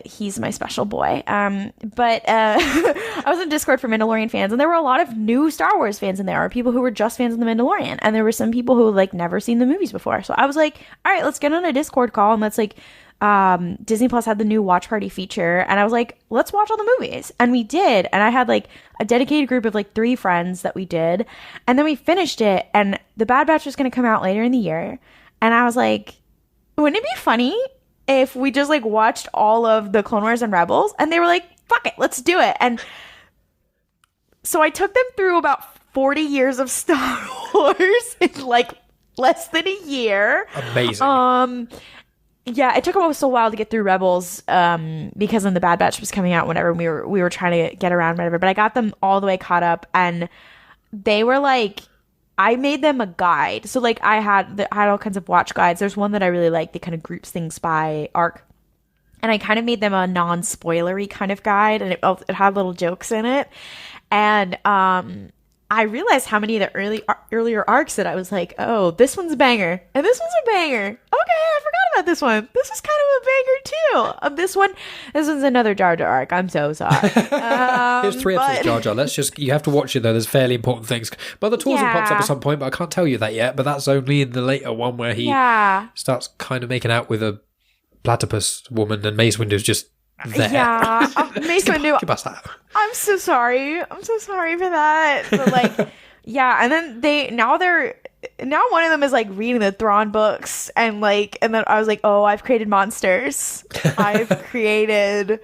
he's my special boy. But I was in Discord for Mandalorian fans, and there were a lot of new Star Wars fans in there, or people who were just fans of The Mandalorian, and there were some people who like never seen the movies before. So I was like, all right, let's get on a Discord call, and let's like, Disney Plus had the new watch party feature, and I was like, let's watch all the movies. And we did, and I had like a dedicated group of like 3 friends that we did, and then we finished it, and The Bad Batch was going to come out later in the year, and I was like, wouldn't it be funny if we just like watched all of the Clone Wars and Rebels? And they were like, fuck it, let's do it. And so I took them through about 40 years of Star Wars in like less than a year. Amazing. Yeah, it took us a while to get through Rebels, because then The Bad Batch was coming out whenever we were trying to get around, whatever. But I got them all the way caught up, and they were like, I made them a guide. So like I had all kinds of watch guides. There's one that I really like that kind of groups things by arc, and I kind of made them a non-spoilery kind of guide, and it had little jokes in it. And I realized how many of the earlier arcs that I was like, oh, this one's a banger, and this one's a banger. Okay, I forgot about this one. This is kind of a banger too. This one's another Jar Jar arc. I'm so sorry. Here's 3 episodes, Jar Jar. You have to watch it though. There's fairly important things. But the Torsion pops up at some point, but I can't tell you that yet. But that's only in the later one where he starts kind of making out with a platypus woman, and Mace Windu's just there. Yeah, Mace Windu. I'm so sorry. I'm so sorry for that. But like, yeah, and then now one of them is like reading the Thrawn books, and then I was like, oh, I've created monsters. I've created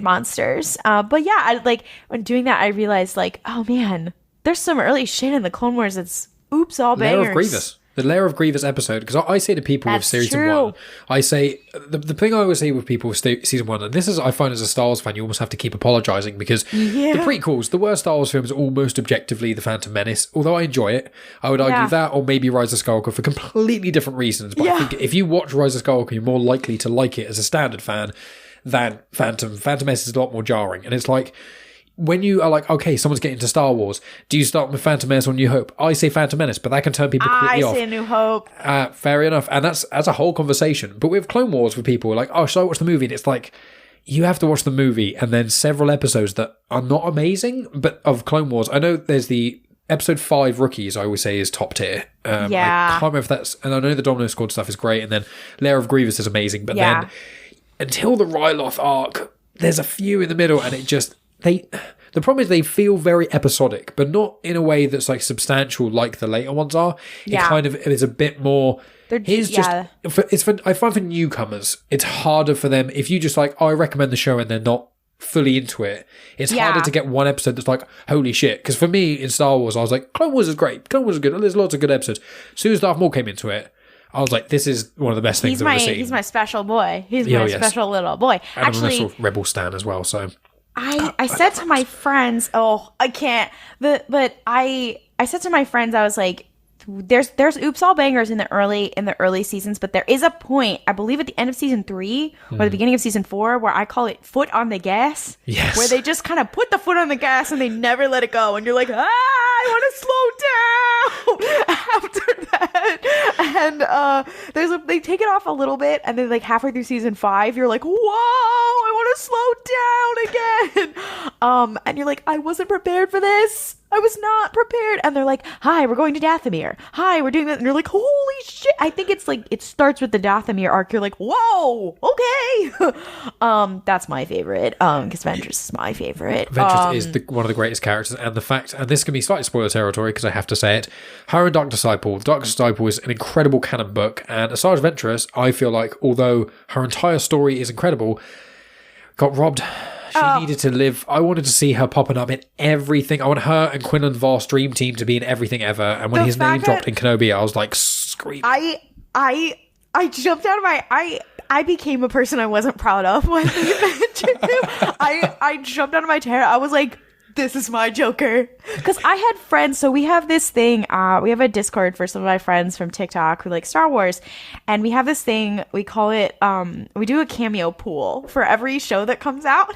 monsters. But yeah, when doing that, I realized like, oh man, there's some early shit in the Clone Wars that's oops all bangers. Lair of Grievous. The Lair of Grievous episode, because I say to people with season 1, I say, the thing I always say with people with season 1, and this is, I find as a Star Wars fan, you almost have to keep apologising, because the prequels, the worst Star Wars films, are almost objectively The Phantom Menace. Although I enjoy it, I would argue that, or maybe Rise of Skywalker, for completely different reasons. But I think if you watch Rise of Skywalker, you're more likely to like it as a standard fan than Phantom Menace is a lot more jarring. And it's like, when you are like, okay, someone's getting into Star Wars, do you start with Phantom Menace or New Hope? I say Phantom Menace, but that can turn people completely off. I say New Hope. Fair enough. And that's a whole conversation. But with Clone Wars, with people like, oh, should I watch the movie? And it's like, you have to watch the movie and then several episodes that are not amazing, but of Clone Wars. I know there's the episode 5 Rookies, I always say, is top tier. I can't remember if that's, and I know the Domino Squad stuff is great, and then Lair of Grievous is amazing, but then until the Ryloth arc, there's a few in the middle, and it just, the problem is they feel very episodic, but not in a way that's like substantial like the later ones are. It kind of is a bit more. I find for newcomers, it's harder for them if you just like, oh, I recommend the show and they're not fully into it. It's harder to get one episode that's like, holy shit. Because for me in Star Wars, I was like, Clone Wars is great. Clone Wars is good. There's lots of good episodes. As soon as Darth Maul came into it, I was like, this is one of the best things I've ever seen. He's my special boy. He's my special little boy. And actually, I'm a sort of Rebel stan as well, so. I said to my friends, I can't. But I said to my friends, I was like, there's oops all bangers in the early seasons, but there is a point, I believe at the end of season 3 or the beginning of season 4, where I call it foot on the gas. Yes. Where they just kind of put the foot on the gas and they never let it go, and you're like, I want to slow down after that. And they take it off a little bit, and then like halfway through season 5, you're like, whoa, I want to slow down again. And you're like, I wasn't prepared for this. I was not prepared. And they're like, hi, we're going to Dathomir. Hi, we're doing this. And you're like, holy shit. I think it's like, it starts with the Dathomir arc. You're like, whoa, okay. That's my favorite. Because Ventress is my favorite. Ventress is one of the greatest characters. And the fact, and this can be slightly spoiler territory because I have to say it, her and Dark Disciple. Dark Disciple is an incredible canon book. And as far as Ventress, I feel like, although her entire story is incredible, got robbed. She needed to live. I wanted to see her popping up in everything. I want her and Quinlan Voss dream team to be in everything ever. And when his name dropped in Kenobi, I was like, screaming. I jumped out of my... I became a person I wasn't proud of when they mentioned him. I jumped out of my chair. I was like, this is my Joker. Because I had friends, so we have this thing, we have a Discord for some of my friends from TikTok who like Star Wars, and we have this thing, we call it, we do a cameo pool for every show that comes out,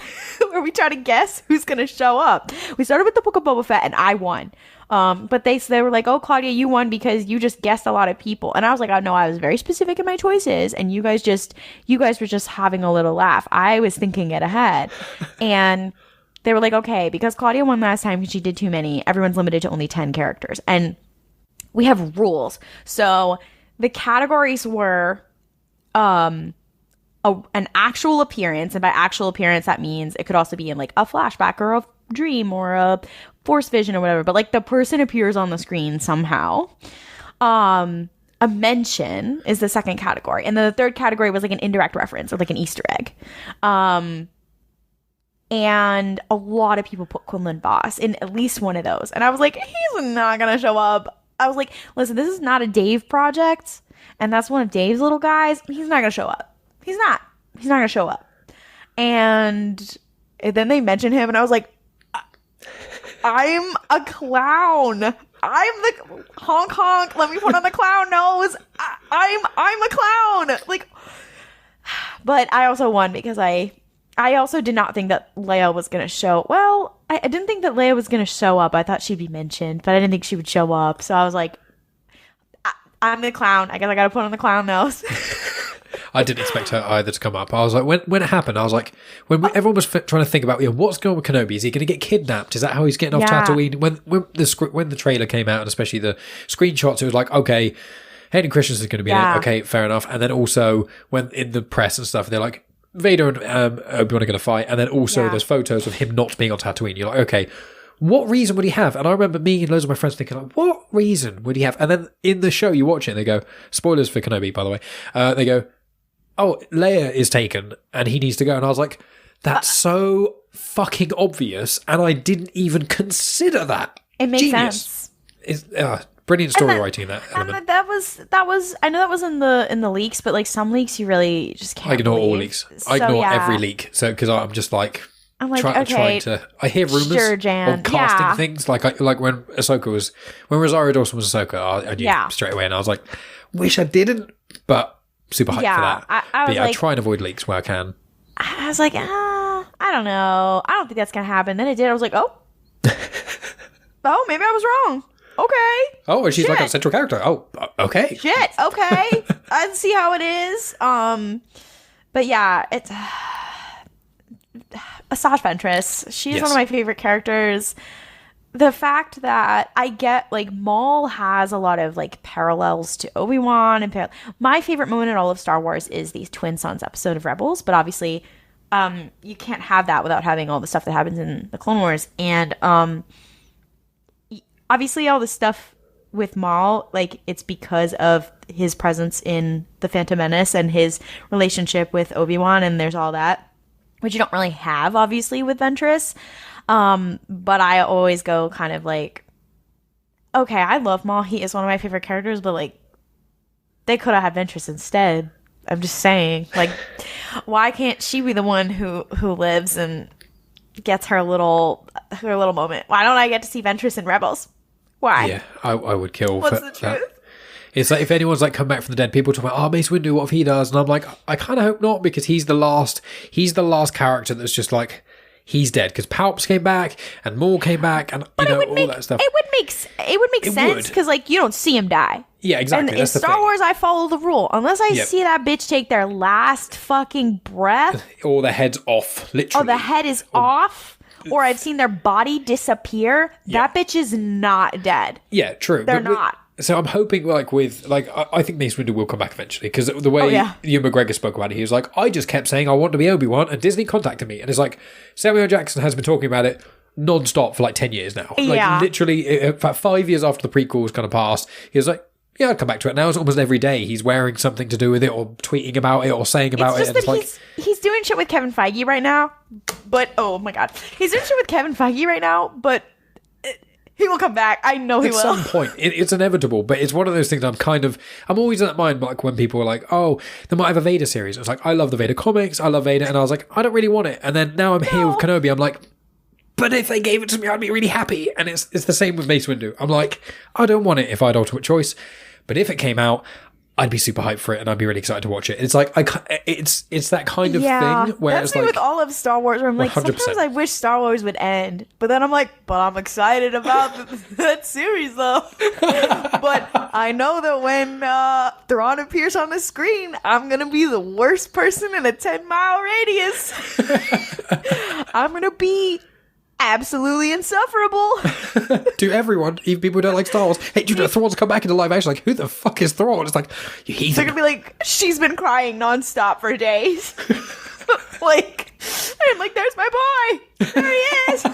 where we try to guess who's going to show up. We started with the Book of Boba Fett, and I won. But they were like, oh, Claudia, you won because you just guessed a lot of people. And I was like, oh, no, I was very specific in my choices, and you guys were just having a little laugh. I was thinking it ahead. And they were like, okay, because Claudia won last time because she did too many, everyone's limited to only 10 characters. And we have rules. So the categories were an actual appearance. And by actual appearance, that means it could also be in like a flashback or a dream or a force vision or whatever. But like the person appears on the screen somehow. A mention is the second category. And then the third category was like an indirect reference or like an Easter egg. And a lot of people put Quinlan Voss in at least one of those. And I was like, he's not going to show up. I was like, listen, this is not a Dave project. And that's one of Dave's little guys. He's not going to show up. He's not going to show up. And then they mentioned him. And I was like, I'm a clown. I'm the honk honk. Let me put on the clown nose. I'm a clown. Like, but I also won because I also did not think that Leia was going to show. Well, I didn't think that Leia was going to show up. I thought she'd be mentioned, but I didn't think she would show up. So I was like, I'm the clown. I guess I got to put on the clown nose. I didn't expect her either to come up. I was like, when it happened, I was like, everyone was trying to think about, what's going on with Kenobi? Is he going to get kidnapped? Is that how he's getting off Tatooine? When the trailer came out, and especially the screenshots, it was like, okay, Hayden Christensen's going to be in it. Okay, fair enough. And then also when in the press and stuff, they're like, Vader and Obi-Wan are going to fight. And then also there's photos of him not being on Tatooine. You're like, okay, what reason would he have? And I remember me and loads of my friends thinking, like, what reason would he have? And then in the show, you watch it and they go, spoilers for Kenobi, by the way. They go, oh, Leia is taken and he needs to go. And I was like, that's so fucking obvious. And I didn't even consider that. It makes sense. It's brilliant story writing in that element. And that was, I know that was in the leaks, but like some leaks you really just can't I ignore believe. all leaks. I ignore every leak. So, because I'm just like, trying to. I hear rumors of casting things like when Rosario Dawson was Ahsoka, I knew straight away, and I was like, wish I didn't, but super hyped for that. I try and avoid leaks where I can. I was like, I don't know, I don't think that's gonna happen. Then it did. I was like, oh, maybe I was wrong. Okay. Oh, and she's like a central character. Oh, okay. Shit. Okay. I see how it is. But yeah, it's. Asajj Ventress, she's one of my favorite characters. The fact that I get, like, Maul has a lot of, like, parallels to Obi-Wan. And my favorite moment in all of Star Wars is the Twin Sons episode of Rebels. But obviously, you can't have that without having all the stuff that happens in the Clone Wars. And obviously all the stuff with Maul, like, it's because of his presence in The Phantom Menace and his relationship with Obi-Wan. And there's all that, which you don't really have, obviously, with Ventress. But I always go kind of like, okay, I love Maul. He is one of my favorite characters, but, like, they could have had Ventress instead. I'm just saying. Like, why can't she be the one who lives and gets her little moment? Why don't I get to see Ventress in Rebels? Why? Yeah, I would kill What's for the truth? that. It's like if anyone's like come back from the dead, people talk about, oh, Mace Windu, what if he does? And I'm like, I kind of hope not, because he's the last character that's just like, he's dead. Because Palps came back and Maul came back and all that stuff. It would make sense because, like, you don't see him die. Yeah, exactly. And in Star Wars, I follow the rule. Unless I see that bitch take their last fucking breath. Or the head's off, literally. Or the head is off. Or I've seen their body disappear. Yeah. That bitch is not dead. Yeah, true. They're not. So I'm hoping, like, I think Mace Windu will come back eventually, because the way Ewan McGregor spoke about it, he was like, I just kept saying I want to be Obi-Wan, and Disney contacted me. And it's like, Samuel Jackson has been talking about it non-stop for like 10 years now. Like, literally, in fact, 5 years after the prequels kind of passed, he was like, yeah, I'll come back to it. Now it's almost every day he's wearing something to do with it, or tweeting about it, or saying about it. And it's like, he's doing shit with Kevin Feige right now, but oh my god, he's doing shit with Kevin Feige right now, but he will come back. I know he will. At some point, it's inevitable. But it's one of those things. I'm always in that mind, like when people are like, "Oh, they might have a Vader series." It's like, I love the Vader comics, I love Vader, and I was like, I don't really want it. And then now I'm here with Kenobi. I'm like, but if they gave it to me, I'd be really happy. And it's the same with Mace Windu. I'm like, I don't want it if I had ultimate choice. But if it came out, I'd be super hyped for it, and I'd be really excited to watch it. It's like it's that kind of thing where that's it's like with all of Star Wars. Where I'm like, 100%. sometimes I wish Star Wars would end, but then I'm like, but I'm excited about that series though. But I know that when Thrawn appears on the screen, I'm gonna be the worst person in a 10-mile radius. I'm gonna be absolutely insufferable to everyone, even people who don't like Star Wars. Hey, do you know Thrawn's come back into live action? Like, who the fuck is Thrawn? It's like, you heathen. They're gonna be like, she's been crying nonstop for days. Like, and like, there's my boy, there he is.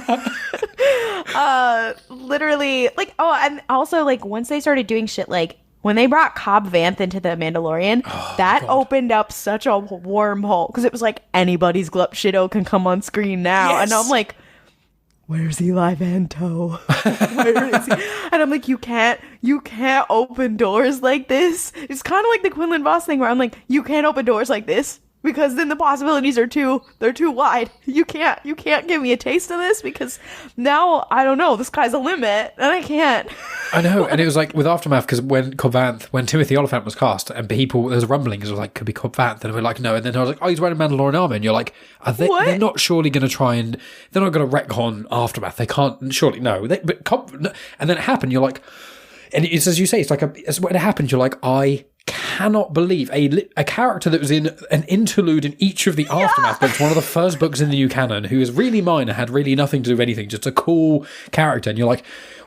Literally, like, oh, and also, like, once they started doing shit, like when they brought Cobb Vanth into The Mandalorian, that opened up such a wormhole, because it was like, anybody's Glup Shido can come on screen now. And I'm like, where's Eli Vanto? Where is he? And I'm like, you can't open doors like this. It's kind of like the Quinlan Voss thing, where I'm like, you can't open doors like this, because then the possibilities are too wide. You can't give me a taste of this, because now, I don't know, the sky's the limit, and I can't. I know, and it was like with Aftermath, because when Timothy Oliphant was cast, and people, there was a rumbling, it was like, could be Cobb Vanth, and we're like, no, and then I was like, oh, he's wearing Mandalorian armor, and you're like, they're not surely going to try and, they're not going to retcon Aftermath, they can't, surely, no, and then it happened, you're like, and it's as you say, it's like, when it happened, you're like, I cannot believe a character that was in an interlude in each of the Aftermath books, one of the first books in the new canon, who is really minor, had really nothing to do with anything, just a cool character, and you're like,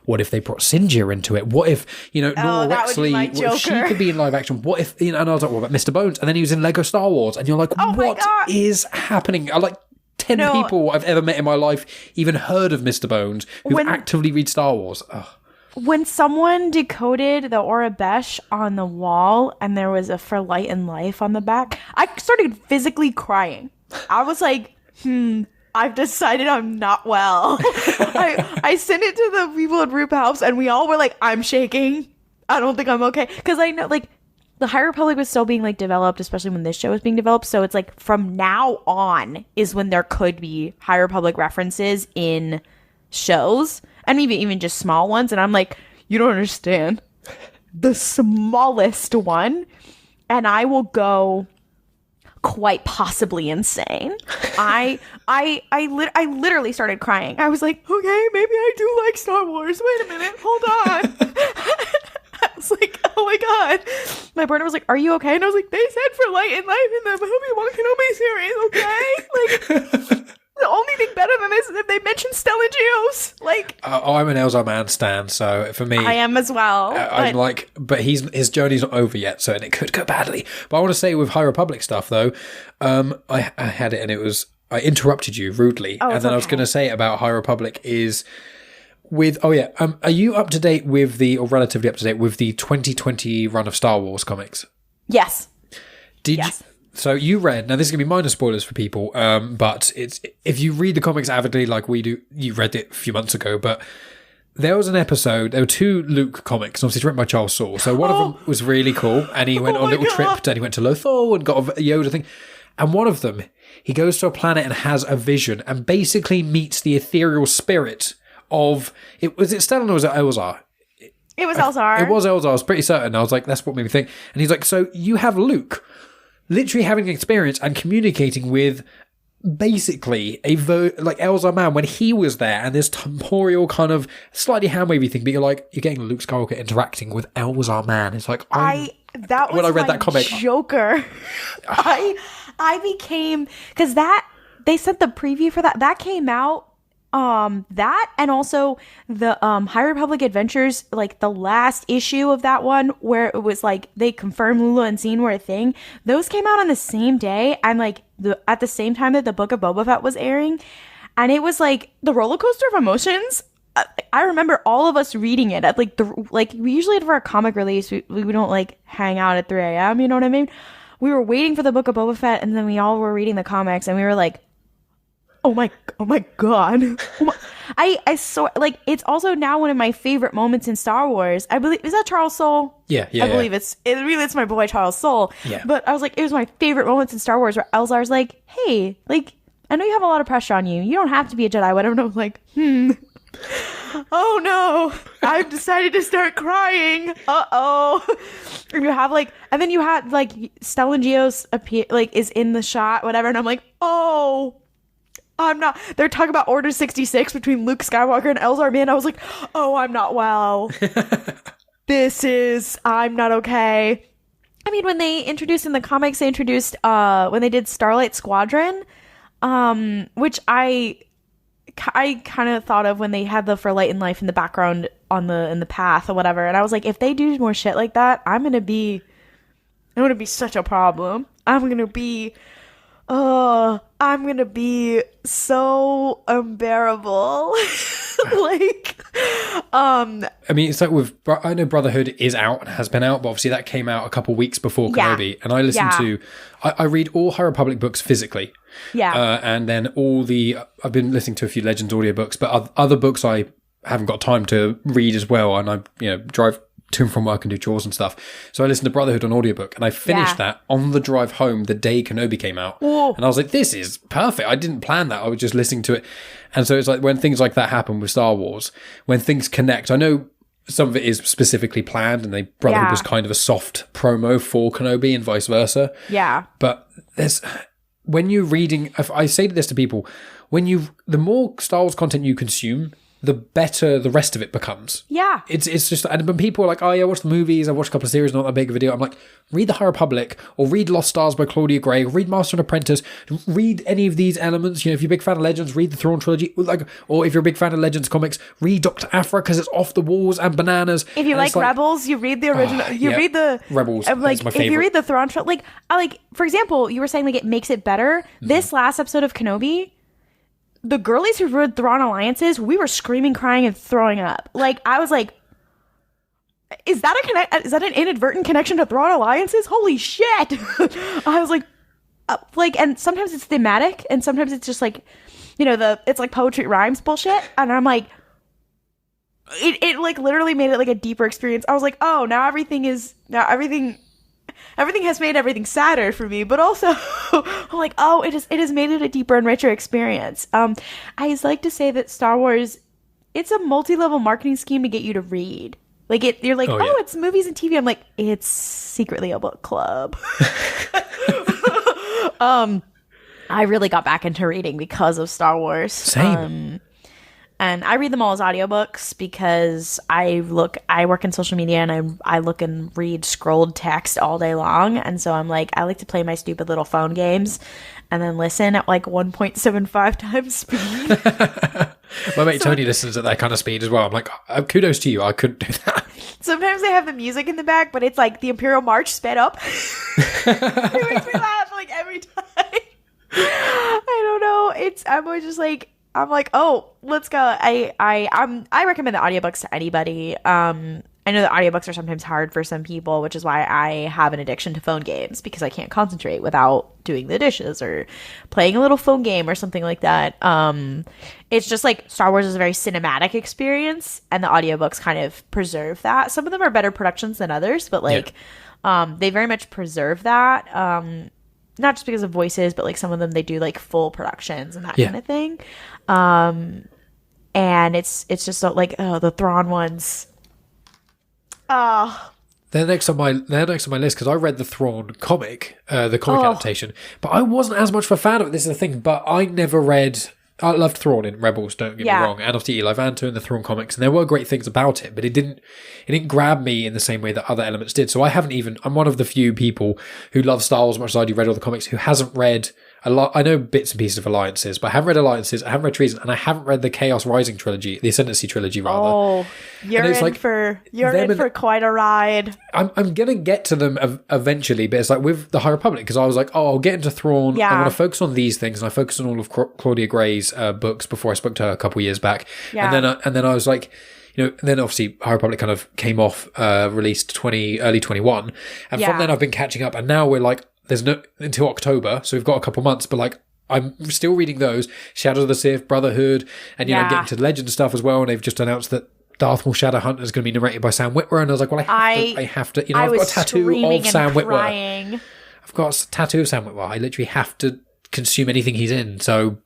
what if they brought Sinjir into it? What if, Nora Wexley, what if she could be in live action? What if, and I was like, what about Mr. Bones? And then he was in Lego Star Wars, and you're like, what is happening? I like 10 people I've ever met in my life even heard of Mr. Bones who actively read Star Wars. Ugh. When someone decoded the Orabesh on the wall and there was a For Light and Life on the back, I started physically crying. I was like, I've decided I'm not well. I sent it to the people at RuPalp's and we all were like, I'm shaking. I don't think I'm okay. Because I know, like, the High Republic was still being, like, developed, especially when this show was being developed. So it's like, from now on is when there could be High Republic references in shows. And even just small ones. And I'm like, you don't understand. The smallest one. And I will go quite possibly insane. I literally started crying. I was like, okay, maybe I do like Star Wars. Wait a minute, hold on. I was like, oh my god. My partner was like, are you okay? And I was like, they said For Light and Life in the Obi-Wan Kenobi series, okay? Like, the only thing better than this is if they mention Stella Geos. Like, I'm an Elzar Man stan, so for me, I am as well. I'm like, but his journey's not over yet, so it could go badly. But I want to say with High Republic stuff though, I had it and it was, I interrupted you rudely, and then I was going to say about High Republic is with are you up to date with or relatively up to date with the 2020 run of Star Wars comics? Yes. Yes. So you read, now this is going to be minor spoilers for people, but if you read the comics avidly like we do, you read it a few months ago, but there was an episode, there were 2 Luke comics, obviously it's written by Charles Soule, so one of them was really cool, and he went on a little trip, and he went to Lothal and got a Yoda thing, and one of them, he goes to a planet and has a vision, and basically meets the ethereal spirit of, was it Stellan or was it Elzar? It was Elzar. It was Elzar, I was pretty certain, I was like, that's what made me think, and he's like, so you have Luke literally having an experience and communicating with basically like Elzar Man when he was there, and this temporal kind of slightly hand-wavy thing, but you're getting Luke Skywalker interacting with Elzar Man. It's like, when I read that comic, Joker. I became, because they sent the preview for that came out. That and also the High Republic Adventures, like the last issue of that one where it was like they confirmed Lula and Scene were a thing. Those came out on the same day and like at the same time that the Book of Boba Fett was airing, and it was like the roller coaster of emotions. I remember all of us reading it at like we usually for a comic release we don't like hang out at 3 a.m. You know what I mean? We were waiting for the Book of Boba Fett, and then we all were reading the comics, and we were like, oh my god. I saw, like, it's also now one of my favorite moments in Star Wars. I believe, is that Charles Soule? Yeah. I believe it's my boy Charles Soule. Yeah. But I was like, it was my favorite moments in Star Wars where Elzar's like, hey, like, I know you have a lot of pressure on you. You don't have to be a Jedi, whatever. And I was like, oh no, I've decided to start crying. Uh-oh. And you have like, and then you had like Stellan Geos appear, like, is in the shot, whatever. And I'm like, oh, I'm not, they're talking about Order 66 between Luke Skywalker and Elzar Man. I was like, oh, I'm not well. I'm not okay. I mean, when they introduced in the comics, when they did Starlight Squadron, which I kind of thought of when they had the For Light and Life in the background in the path or whatever. And I was like, if they do more shit like that, I'm going to be such a problem. I'm going to be so unbearable. I mean, it's like I know Brotherhood is out and has been out, but obviously that came out a couple weeks before Kenobi. And I listened I read all High Republic books physically. Yeah. And then I've been listening to a few Legends audiobooks, but other books I haven't got time to read as well. And I, drive to and from work and do chores and stuff. So I listened to Brotherhood on audiobook, and I finished that on the drive home the day Kenobi came out. Whoa. And I was like, this is perfect. I didn't plan that. I was just listening to it. And so it's like when things like that happen with Star Wars, when things connect, I know some of it is specifically planned, and Brotherhood was kind of a soft promo for Kenobi and vice versa. Yeah. But when you're reading, I say this to people, the more Star Wars content you consume, the better the rest of it becomes. Yeah. It's just, and when people are like, oh yeah, I watched the movies, I watched a couple of series, not that big of a deal. I'm like, read The High Republic, or read Lost Stars by Claudia Gray, or read Master and Apprentice, read any of these elements. If you're a big fan of Legends, read the Thrawn trilogy, or if you're a big fan of Legends comics, read Dr. Aphra, because it's off the walls and bananas. If you like Rebels, you read the original, read the Rebels. That's my favorite. If you read the Thrawn trilogy, for example, you were saying it makes it better. This last episode of Kenobi, the girlies who read Thrawn Alliances, we were screaming, crying, and throwing up. I was like, is that an inadvertent connection to Thrawn Alliances? Holy shit! I was like, and sometimes it's thematic, and sometimes it's just it's like poetry rhymes bullshit, and I'm like, it literally made it a deeper experience. I was like, oh, now everything has made everything sadder for me, but also I'm like, oh, it has made it a deeper and richer experience. I always like to say that Star Wars, it's a multi-level marketing scheme to get you to read. You're like, oh, it's movies and TV. I'm like, it's secretly a book club. I really got back into reading because of Star Wars. Same. And I read them all as audiobooks because I work in social media, and I look and read scrolled text all day long. And so I'm like, I like to play my stupid little phone games and then listen at 1.75 times speed. My mate Tony listens at that kind of speed as well. I'm like, kudos to you. I couldn't do that. Sometimes they have the music in the back, but it's the Imperial March sped up. It makes me laugh every time. I don't know. I'm always just I'm like, oh, let's go. I recommend the audiobooks to anybody. I know that audiobooks are sometimes hard for some people, which is why I have an addiction to phone games, because I can't concentrate without doing the dishes or playing a little phone game or something like that. It's just Star Wars is a very cinematic experience, and the audiobooks kind of preserve that. Some of them are better productions than others, but they very much preserve that. Not just because of voices, but some of them they do full productions and that kind of thing. And it's just the Thrawn ones. They're next on my list because I read the Thrawn comic, the comic adaptation, but I wasn't as much of a fan of it. This is the thing, but I loved Thrawn in Rebels, don't get me wrong, and obviously Eli Vanto and the Thrawn comics, and there were great things about it, but it didn't grab me in the same way that other elements did. So I'm one of the few people who love Star Wars as much as I do, read all the comics, who hasn't read a lot. I know bits and pieces of Alliances, but I haven't read Alliances, I haven't read Treason, and I haven't read the Chaos Rising trilogy, the Ascendancy trilogy rather. Oh, you're in for quite a ride. I'm gonna get to them eventually, but it's with the High Republic, because I was like, oh, I'll get into Thrawn. I'm gonna focus on these things, and I focused on all of Claudia Gray's books before I spoke to her a couple years back. And then I was like, and then obviously High Republic kind of came off, released early 21, and from then I've been catching up, and now we're there's no until October, so we've got a couple months, but I'm still reading those, Shadows of the Sith, Brotherhood, and getting to Legend stuff as well, and they've just announced that Darth Maul Shadowhunter is going to be narrated by Sam Witwer, and I was like, well, I have to, I've got a tattoo of Sam Witwer. I've got a tattoo of Sam Witwer. I literally have to consume anything he's in, so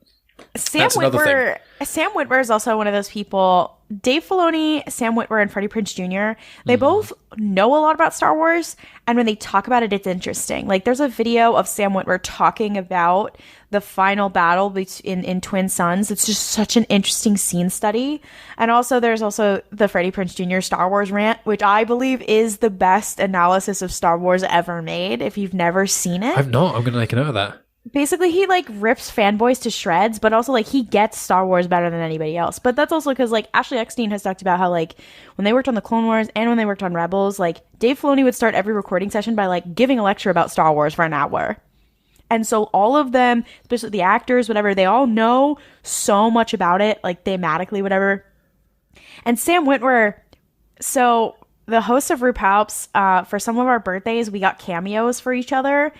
that's another thing. Sam Witwer is also one of those people. Dave Filoni, Sam Witwer, and Freddie Prinze Jr., they both know a lot about Star Wars, and when they talk about it, it's interesting. There's a video of Sam Witwer talking about the final battle in Twin Suns. It's just such an interesting scene study. And also, there's also the Freddie Prinze Jr. Star Wars rant, which I believe is the best analysis of Star Wars ever made, if you've never seen it. I've not. I'm going to make a note of that. Basically, he rips fanboys to shreds, but also he gets Star Wars better than anybody else. But that's also because Ashley Eckstein has talked about how when they worked on the Clone Wars and when they worked on Rebels, Dave Filoni would start every recording session by giving a lecture about Star Wars for an hour. And so all of them, especially the actors, whatever, they all know so much about it, thematically, whatever. And Sam Witwer, so the host of RuPalp's, for some of our birthdays, we got cameos for each other.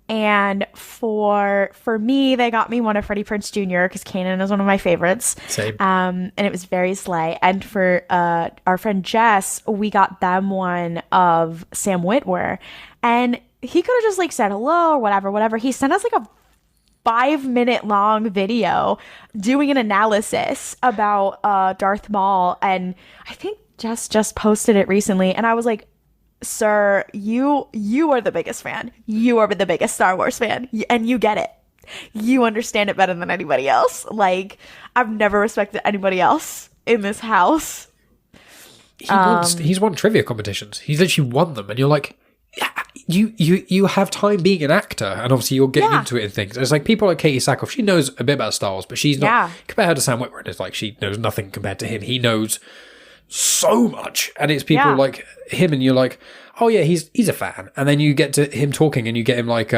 And for me, they got me one of Freddie Prinze Jr. because Kanan is one of my favorites. Same. And it was very slay. And for our friend Jess, we got them one of Sam Witwer. And he could have just said hello or whatever. He sent us a 5-minute long video doing an analysis about Darth Maul. And I think just posted it recently, and I was like, sir, you are the biggest fan. You are the biggest Star Wars fan, and you get it. You understand it better than anybody else. Like, I've never respected anybody else in this house. He's won trivia competitions. He's literally won them, and you're like, yeah, you have time being an actor, and obviously you're getting into it and things. It's like people like Katie Sackhoff. She knows a bit about Star Wars, but she's not. Yeah. Compare her to Sam Witwer, and it's like she knows nothing compared to him. He knows so much, and it's people like him, and you're like, oh yeah, he's a fan. And then you get to him talking, and you get him like,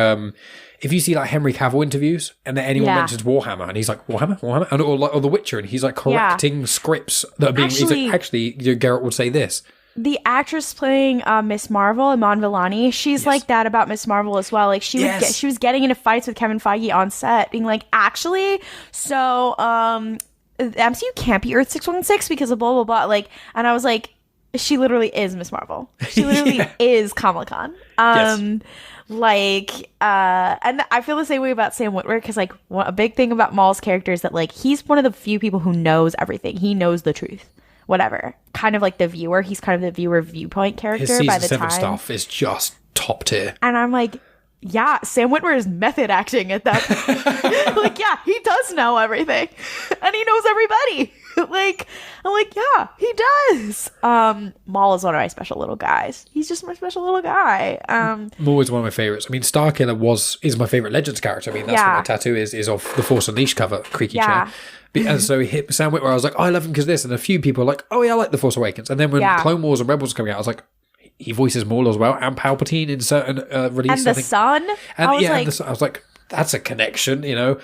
if you see like Henry Cavill interviews, and then anyone mentions Warhammer, and he's like, Warhammer, and or The Witcher, and he's like correcting scripts that are being. He's like, actually, Garrett would say this. The actress playing Miss Marvel, Iman Vellani, she's like that about Miss Marvel as well. Like she was getting into fights with Kevin Feige on set, being like, actually, so the MCU can't be Earth 616 because of blah blah blah. Like, and I was like, she literally is Miss Marvel. She literally is Kamala Khan. Like, and I feel the same way about Sam Witwer, because like a big thing about Maul's character is that like he's one of the few people who knows everything. He knows the truth. Whatever. Kind of like the viewer. He's kind of the viewer viewpoint character. His by the season 7 time stuff is just top tier. And I'm like, yeah, Sam Witwer is method acting at that point. Like, yeah, he does know everything. And he knows everybody. Like, I'm like, yeah, he does. Maul is one of my special little guys. He's just my special little guy. Maul is one of my favorites. I mean, Starkiller is my favorite Legends character. I mean, that's what my tattoo is of the Force Unleashed cover, creaky chair. And so he hit Sam Witwer. I was like, oh, I love him because this. And a few people were like, oh yeah, I like The Force Awakens. And then when Clone Wars and Rebels were coming out, I was like, he voices Maul as well, and Palpatine in certain releases. And the Son. And I was like, that's a connection, you know.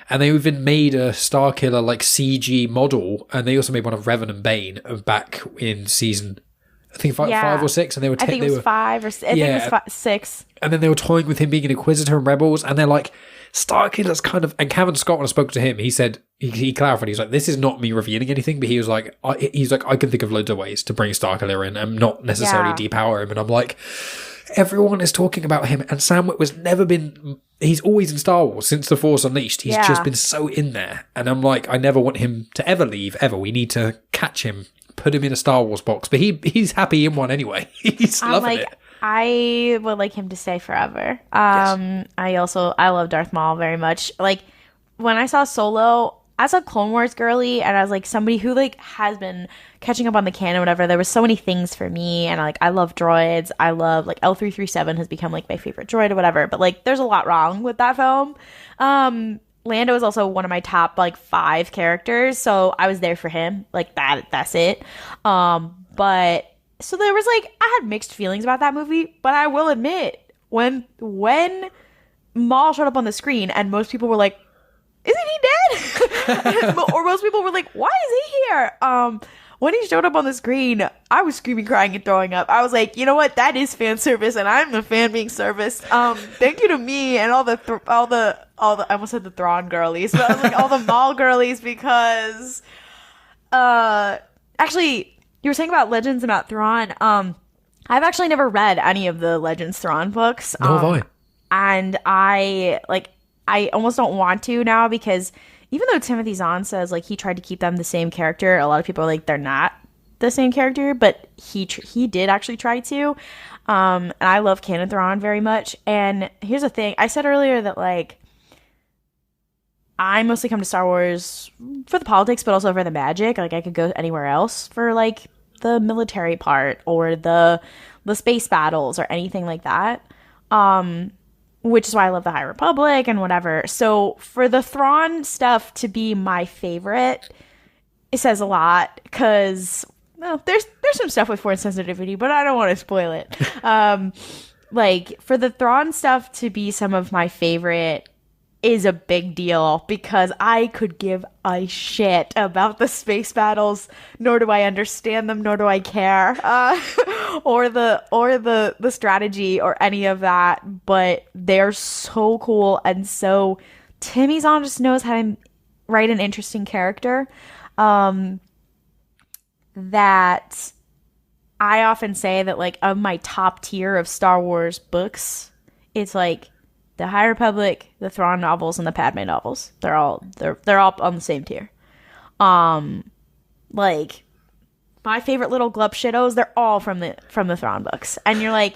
And they even made a Starkiller like CG model, and they also made one of Revan and Bane back in season, I think 5 or 6, and they were. I think it was 5 or 6. I think it was 6. And then they were toying with him being an Inquisitor in Rebels, and they're like, Starkiller's kind of. And Cavan Scott, when I spoke to him, he said he clarified. He's like, this is not me revealing anything, but he was like, I can think of loads of ways to bring Starkiller in and not necessarily depower him. And I'm like, everyone is talking about him, and Sam Witwer's never been. He's always in Star Wars since The Force Unleashed. He's just been so in there, and I'm like, I never want him to ever leave. Ever, we need to catch him, put him in a Star Wars box. But he's happy in one anyway. He's loving it. I would like him to stay forever. I love Darth Maul very much. Like, when I saw Solo, I saw Clone Wars girly, and I was like, somebody who like has been catching up on the canon, whatever. There were so many things for me, and I love droids. I love like L337 has become like my favorite droid or whatever. But like, there's a lot wrong with that film. Lando is also one of my top like 5 characters, so I was there for him. Like that's it. But so there was like, I had mixed feelings about that movie, but I will admit, when Maul showed up on the screen and most people were like, isn't he dead? Or most people were like, why is he here? When he showed up on the screen, I was screaming, crying, and throwing up. I was like, you know what? That is fan service, and I'm the fan being serviced. Thank you to me and all the I almost said the Thrawn girlies, but I was like all the Maul girlies, because actually, you were saying about Legends about Thrawn. I've actually never read any of the Legends Thrawn books. Nor have I. And I almost don't want to now, because even though Timothy Zahn says like he tried to keep them the same character, a lot of people are like, they're not the same character, but he did actually try to. And I love Canon Thrawn very much. And here's the thing. I said earlier that like, I mostly come to Star Wars for the politics, but also for the magic. Like, I could go anywhere else for like the military part or the space battles or anything like that. Which is why I love the High Republic and whatever. So for the Thrawn stuff to be my favorite, it says a lot, because there's some stuff with Force sensitivity, but I don't want to spoil it. Like, for the Thrawn stuff to be some of my favorite is a big deal, because I could give a shit about the space battles, nor do I understand them, nor do I care, or the strategy or any of that. But they're so cool, and so Timmy Zahn just knows how to write an interesting character. That I often say that like of my top tier of Star Wars books, it's like the High Republic, the Thrawn novels, and the Padmé novels. They're all on the same tier. Like my favorite little glup shittos, they're all from the Thrawn books. And you're like,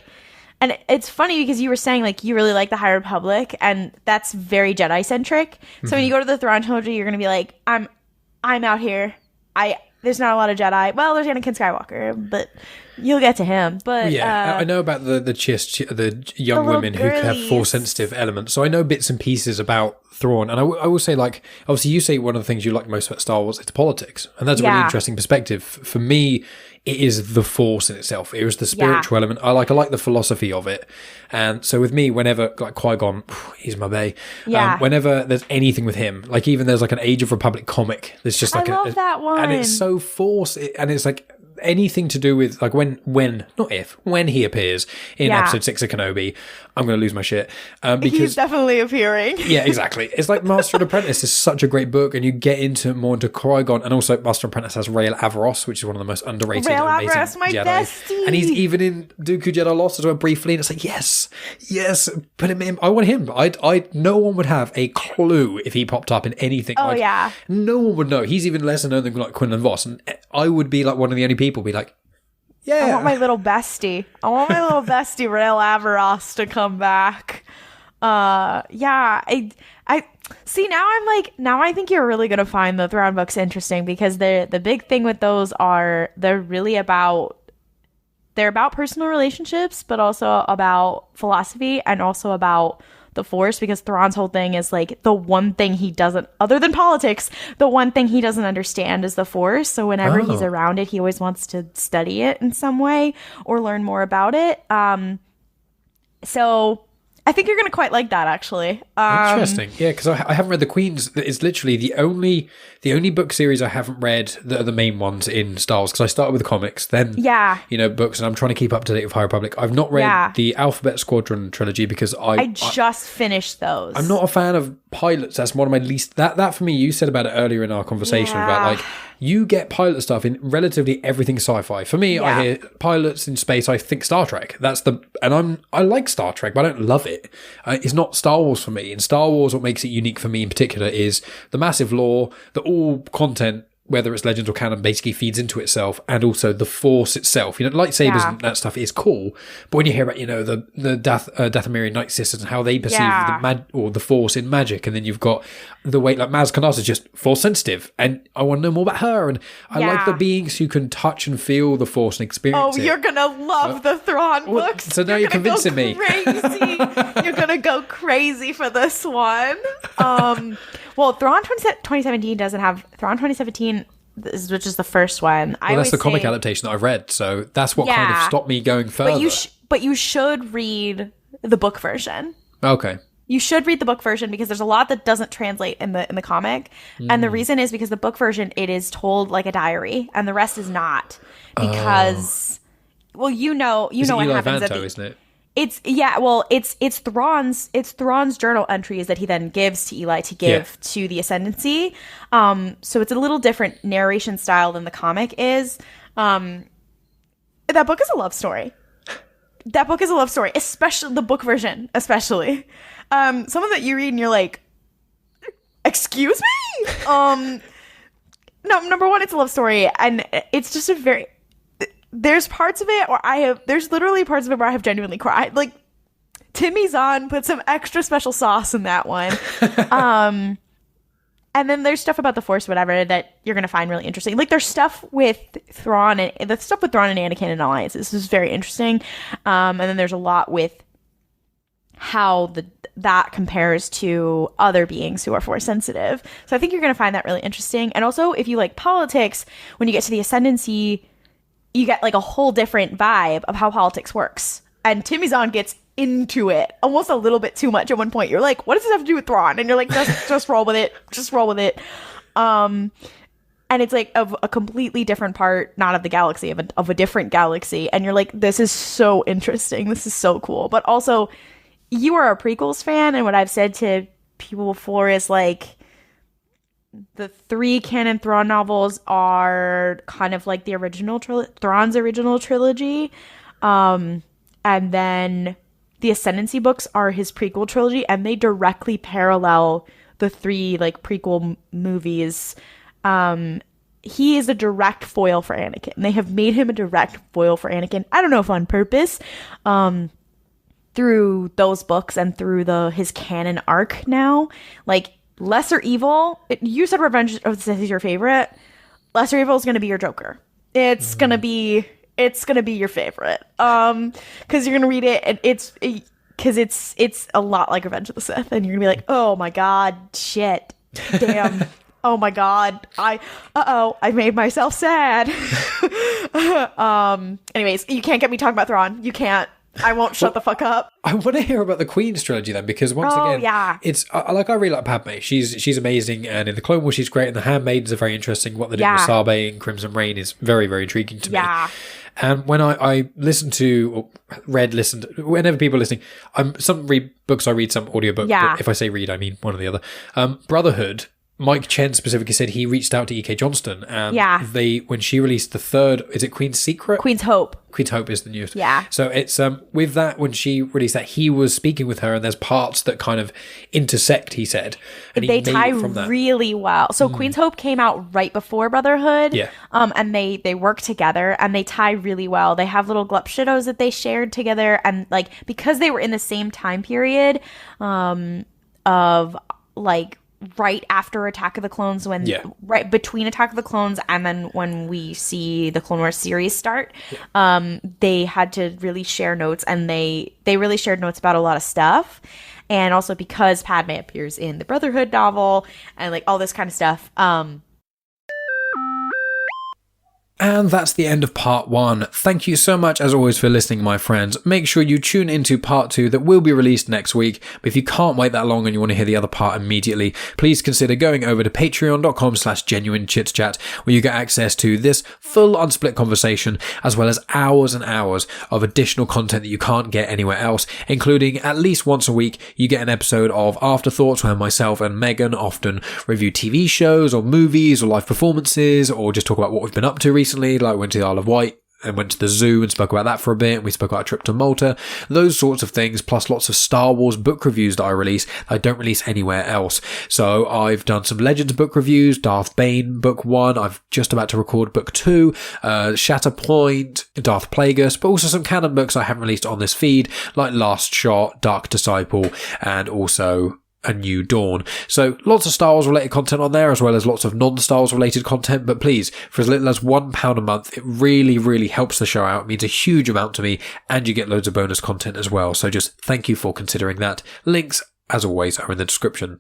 and it's funny because you were saying like you really like the High Republic, and that's very Jedi centric. So when you go to the Thrawn trilogy, you're gonna be like, I'm out here. There's not a lot of Jedi. Well, there's Anakin Skywalker, but you'll get to him. But I know about the young women who have Force sensitive elements. So I know bits and pieces about Thrawn, and I will say, like, obviously you say one of the things you like most about Star Wars is politics, and that's a really interesting perspective. For me, it is the Force in itself. It was the spiritual element. I like the philosophy of it. And so with me, whenever, like Qui-Gon, he's my bae. Whenever there's anything with him, like even there's like an Age of Republic comic. There's just like I love that one. And it's so Force. And it's like anything to do with like when he appears in episode 6 of Kenobi, I'm going to lose my shit. Because he's definitely appearing. Yeah, exactly. It's like Master and Apprentice is such a great book, and you get into more into Qui-Gon, and also Master and Apprentice has Rael Averross, which is one of the most underrated and amazing Averross, my Jedi. bestie. And he's even in Dooku Jedi Lost as well briefly, and it's like, yes, put him in. I want him. No one would have a clue if he popped up in anything. No one would know. He's even lesser known than like Quinlan Voss, and I would be like one of the only people be like, I want my little bestie. Rael Averross to come back. I see now. I'm like, now I think you're really gonna find the Thrawn books interesting, because the big thing with those are they're about personal relationships, but also about philosophy and also about the Force, because Thrawn's whole thing is like the one thing he doesn't, other than politics, the one thing he doesn't understand is the Force. So whenever he's around it, he always wants to study it in some way or learn more about it. So I think you're going to quite like that, actually. Interesting. Yeah, because I haven't read The Queens. It's literally the only book series I haven't read that are the main ones in Star Wars, because I started with the comics, then books, and I'm trying to keep up to date with High Republic. I've not read the Alphabet Squadron trilogy because I just finished those. I'm not a fan of pilots. That's one of my least... That for me, you said about it earlier in our conversation about like, you get pilot stuff in relatively everything sci-fi. For me, I hear pilots in space, I think Star Trek. I like Star Trek, but I don't love it. It's not Star Wars for me. In Star Wars, what makes it unique for me in particular is the massive lore, that all content, whether it's Legends or canon, basically feeds into itself, and also the Force itself. Lightsabers and that stuff is cool, but when you hear about, the Dathomirian Night Sisters and how they perceive the Force in magic, and then you've got the way like Maz Kanata is just Force sensitive, and I want to know more about her, and I like the beings who can touch and feel the Force and experience it. You're gonna love the Thrawn books. So now you're convincing me. Crazy. You're gonna go crazy for this one. Well, Thrawn 2017 doesn't have... Thrawn 2017, which is the first one. Well, that's the comic adaptation that I've read, so that's what kind of stopped me going further. But you should read the book version. Okay. You should read the book version, because there's a lot that doesn't translate in the comic. And the reason is because the book version, it is told like a diary, and the rest is not. Because, well, you know what happens at the... isn't it? It's Thrawn's journal entries that he then gives to Eli to give to the Ascendancy. So it's a little different narration style than the comic is. That book is a love story. Especially the book version, especially. Some of it you read and you're like, excuse me? No, number one, it's a love story, and it's just a very... There's parts of it where there's literally parts of it where I have genuinely cried. Like, Timmy Zahn put some extra special sauce in that one. And then there's stuff about the Force, whatever, that you're going to find really interesting. Like, there's stuff with Thrawn and Anakin and Alliances. This is very interesting. And then there's a lot with how that compares to other beings who are Force sensitive. So I think you're going to find that really interesting. And also, if you like politics, when you get to the Ascendancy, you get like a whole different vibe of how politics works. And Timmy Zahn gets into it almost a little bit too much at one point. You're like, what does this have to do with Thrawn? And you're like, just roll with it. Just roll with it. And it's like of a completely different part, not of the galaxy, of a different galaxy. And you're like, this is so interesting. This is so cool. But also, you are a prequels fan. And what I've said to people before is like, the 3 canon Thrawn novels are kind of like the original Thrawn's original trilogy. And then the Ascendancy books are his prequel trilogy, and they directly parallel the 3 like prequel movies. he is a direct foil for Anakin. They have made him a direct foil for Anakin. I don't know if on purpose, through those books and through his canon arc now. Like, lesser evil, you said Revenge of the Sith is your favorite. Lesser evil is going to be your Joker. It's going to be your favorite. Because you're going to read it and it's a lot like Revenge of the Sith, and you're going to be like, oh my god, shit, damn. Oh my god, I made myself sad. Anyways, you can't get me talking about Thrawn. You can't. I won't shut the fuck up. I want to hear about the Queen's trilogy then, because once again, it's I really like Padmé. She's amazing, and in the Clone Wars she's great, and the Handmaidens are very interesting. What they did with Sabe and Crimson Reign is very, very intriguing to me. And when I listen to or listened, whenever people are listening, some read books, I read some audiobook. But if I say read, I mean one or the other. Brotherhood. Mike Chen specifically said he reached out to E.K. Johnston, and when she released the third, is it Queen's Secret? Queen's Hope. Queen's Hope is the newest. Yeah. So it's with that, when she released that, he was speaking with her, and there's parts that kind of intersect, he said. And they tie really well. So Queen's Hope came out right before Brotherhood. Yeah. And they work together, and they tie really well. They have little glup-shitos that they shared together, and like, because they were in the same time period of like right after Attack of the Clones, right between Attack of the Clones and then when we see the Clone Wars series start, they had to really share notes, and they really shared notes about a lot of stuff. And also because Padmé appears in the Brotherhood novel and like all this kind of stuff. And that's the end of part 1. Thank you so much, as always, for listening, my friends. Make sure you tune into part 2 that will be released next week. But if you can't wait that long and you want to hear the other part immediately, please consider going over to patreon.com/genuinechitchat, where you get access to this full unsplit conversation, as well as hours and hours of additional content that you can't get anywhere else, including at least once a week, you get an episode of Afterthoughts, where myself and Megan often review TV shows or movies or live performances, or just talk about what we've been up to recently. Like, went to the Isle of Wight and went to the zoo and spoke about that for a bit, and we spoke about a trip to Malta, those sorts of things, plus lots of Star Wars book reviews that I release that I don't release anywhere else. So I've done some Legends book reviews, Darth Bane book 1, I've just about to record book 2, Shatterpoint, Darth Plagueis, but also some canon books I haven't released on this feed, like Last Shot, Dark Disciple, and also A New Dawn. So lots of Star Wars related content on there, as well as lots of non-Star Wars related content. But please, for as little as £1 a month, it really, really helps the show out. It means a huge amount to me, and you get loads of bonus content as well. So just thank you for considering that. Links, as always, are in the description.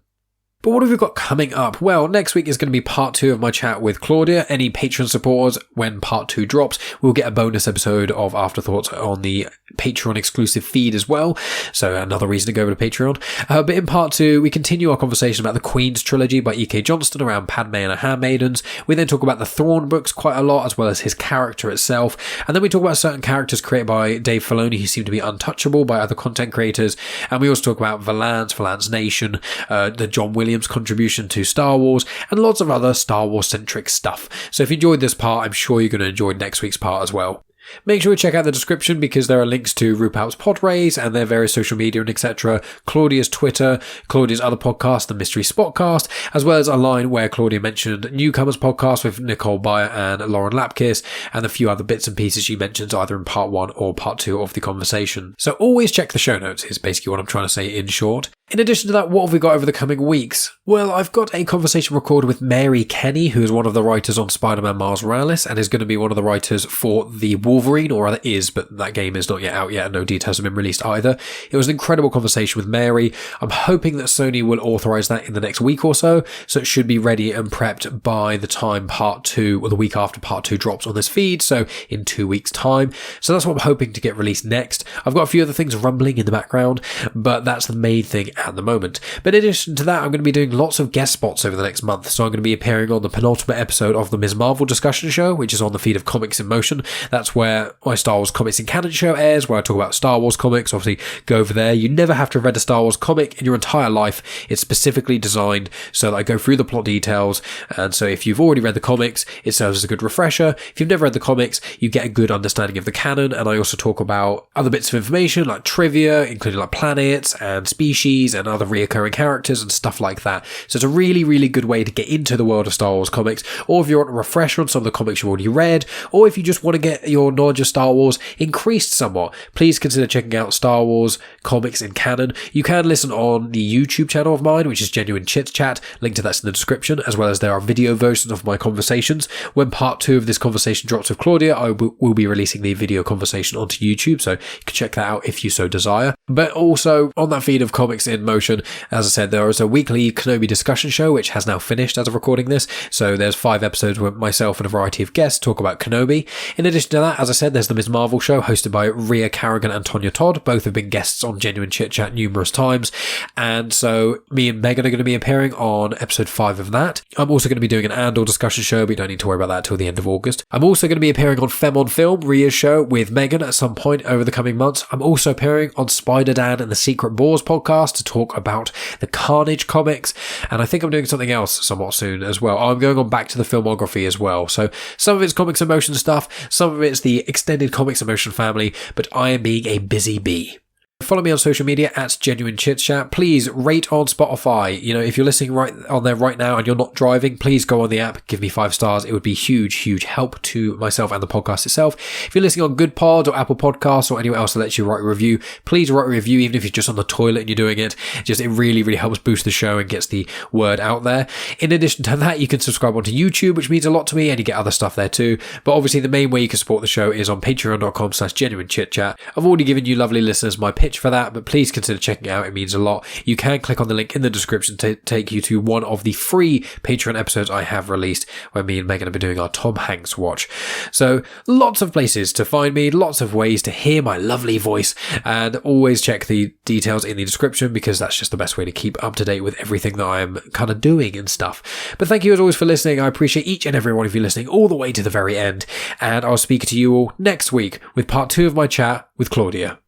But what have we got coming up? Well, next week is going to be part 2 of my chat with Claudia. Any Patreon supporters, when part 2 drops, we'll get a bonus episode of Afterthoughts on the Patreon exclusive feed as well. So another reason to go over to Patreon. But in part 2, we continue our conversation about the Queen's trilogy by E.K. Johnston around Padmé and her handmaidens. We then talk about the Thrawn books quite a lot, as well as his character itself. And then we talk about certain characters created by Dave Filoni who seem to be untouchable by other content creators. And we also talk about Valance Nation, the John Williams contribution to Star Wars, and lots of other Star Wars centric stuff. So if you enjoyed this part, I'm sure you're going to enjoy next week's part as well. Make sure you check out the description, because there are links to RuPalp's Podrace and their various social media and etc., Claudia's Twitter, Claudia's other podcast, the Mystery Spotcast, as well as a line where Claudia mentioned Newcomers podcast with Nicole Byer and Lauren Lapkus, and a few other bits and pieces she mentions either in part 1 or part 2 of the conversation. So always check the show notes, is basically what I'm trying to say in short. In addition to that, what have we got over the coming weeks? Well, I've got a conversation recorded with Mary Kenny, who is one of the writers on Spider-Man Miles Morales, and is going to be one of the writers for the Wolverine, or rather is, but that game is not yet out yet, and no details have been released either. It was an incredible conversation with Mary. I'm hoping that Sony will authorise that in the next week or so it should be ready and prepped by the time part 2, or the week after part 2 drops on this feed, so in 2 weeks' time. So that's what I'm hoping to get released next. I've got a few other things rumbling in the background, but that's the main thing at the moment. But in addition to that, I'm going to be doing lots of guest spots over the next month. So I'm going to be appearing on the penultimate episode of the Ms. Marvel discussion show, which is on the feed of Comics in Motion. That's where my Star Wars Comics in Canon show airs, where I talk about Star Wars comics. Obviously, go over there. You never have to have read a Star Wars comic in your entire life. It's specifically designed so that I go through the plot details. And so if you've already read the comics, it serves as a good refresher. If you've never read the comics, you get a good understanding of the canon. And I also talk about other bits of information like trivia, including like planets and species movies and other reoccurring characters and stuff like that. So it's a really, really good way to get into the world of Star Wars comics, or if you want a refresher on some of the comics you've already read, or if you just want to get your knowledge of Star Wars increased somewhat, please consider checking out Star Wars comics in canon. You can listen on the YouTube channel of mine, which is Genuine Chit-Chat. Link to that's in the description, as well as there are video versions of my conversations. When part 2 of this conversation drops with Claudia, I will be releasing the video conversation onto YouTube, so you can check that out if you so desire. But also on that feed of Comics in Motion, as I said, there is a weekly Kenobi discussion show, which has now finished as of recording this. So there's 5 episodes where myself and a variety of guests talk about Kenobi. In addition to that, as I said, there's the Ms. Marvel show hosted by Rhea Carrigan and Tonya Todd. Both have been guests on Genuine Chit-Chat numerous times. And so me and Megan are going to be appearing on episode 5 of that. I'm also going to be doing an Andor discussion show, but you don't need to worry about that till the end of August. I'm also going to be appearing on Femme on Film, Rhea's show, with Megan at some point over the coming months. I'm also appearing on Spider-Dan and the Secret Boars podcast to talk about the Carnage comics. And I think I'm doing something else somewhat soon as well. I'm going on back to the filmography as well. So some of it's Comics in Motion stuff, some of it's the extended Comics in Motion family, but I am being a busy bee. Follow me on social media at Genuine Chit-Chat. Please rate on Spotify. You know, if you're listening right on there right now and you're not driving, please go on the app, give me 5 stars. It would be huge help to myself and the podcast itself. If you're listening on Good Pods or Apple Podcasts or anywhere else that lets you write a review, please write a review, even if you're just on the toilet and you're doing it. It really helps boost the show and gets the word out there. In addition to that, you can subscribe onto YouTube, which means a lot to me, and you get other stuff there too. But obviously the main way you can support the show is on patreon.com/genuinechitchat. I've already given you lovely listeners my pitch for that, but please consider checking it out. It means a lot. You can click on the link in the description to take you to one of the free Patreon episodes I have released, where me and Megan have been doing our Tom Hanks watch. So lots of places to find me, lots of ways to hear my lovely voice, and always check the details in the description, because that's just the best way to keep up to date with everything that I'm kind of doing and stuff. But thank you as always for listening. I appreciate each and every one of you listening all the way to the very end, and I'll speak to you all next week with part 2 of my chat with Claudia.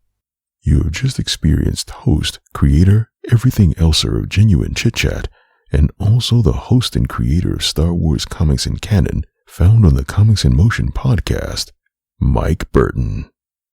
You have just experienced host, creator, everything elser of Genuine Chit-Chat, and also the host and creator of Star Wars comics in canon, found on the Comics in Motion podcast, Mike Burton.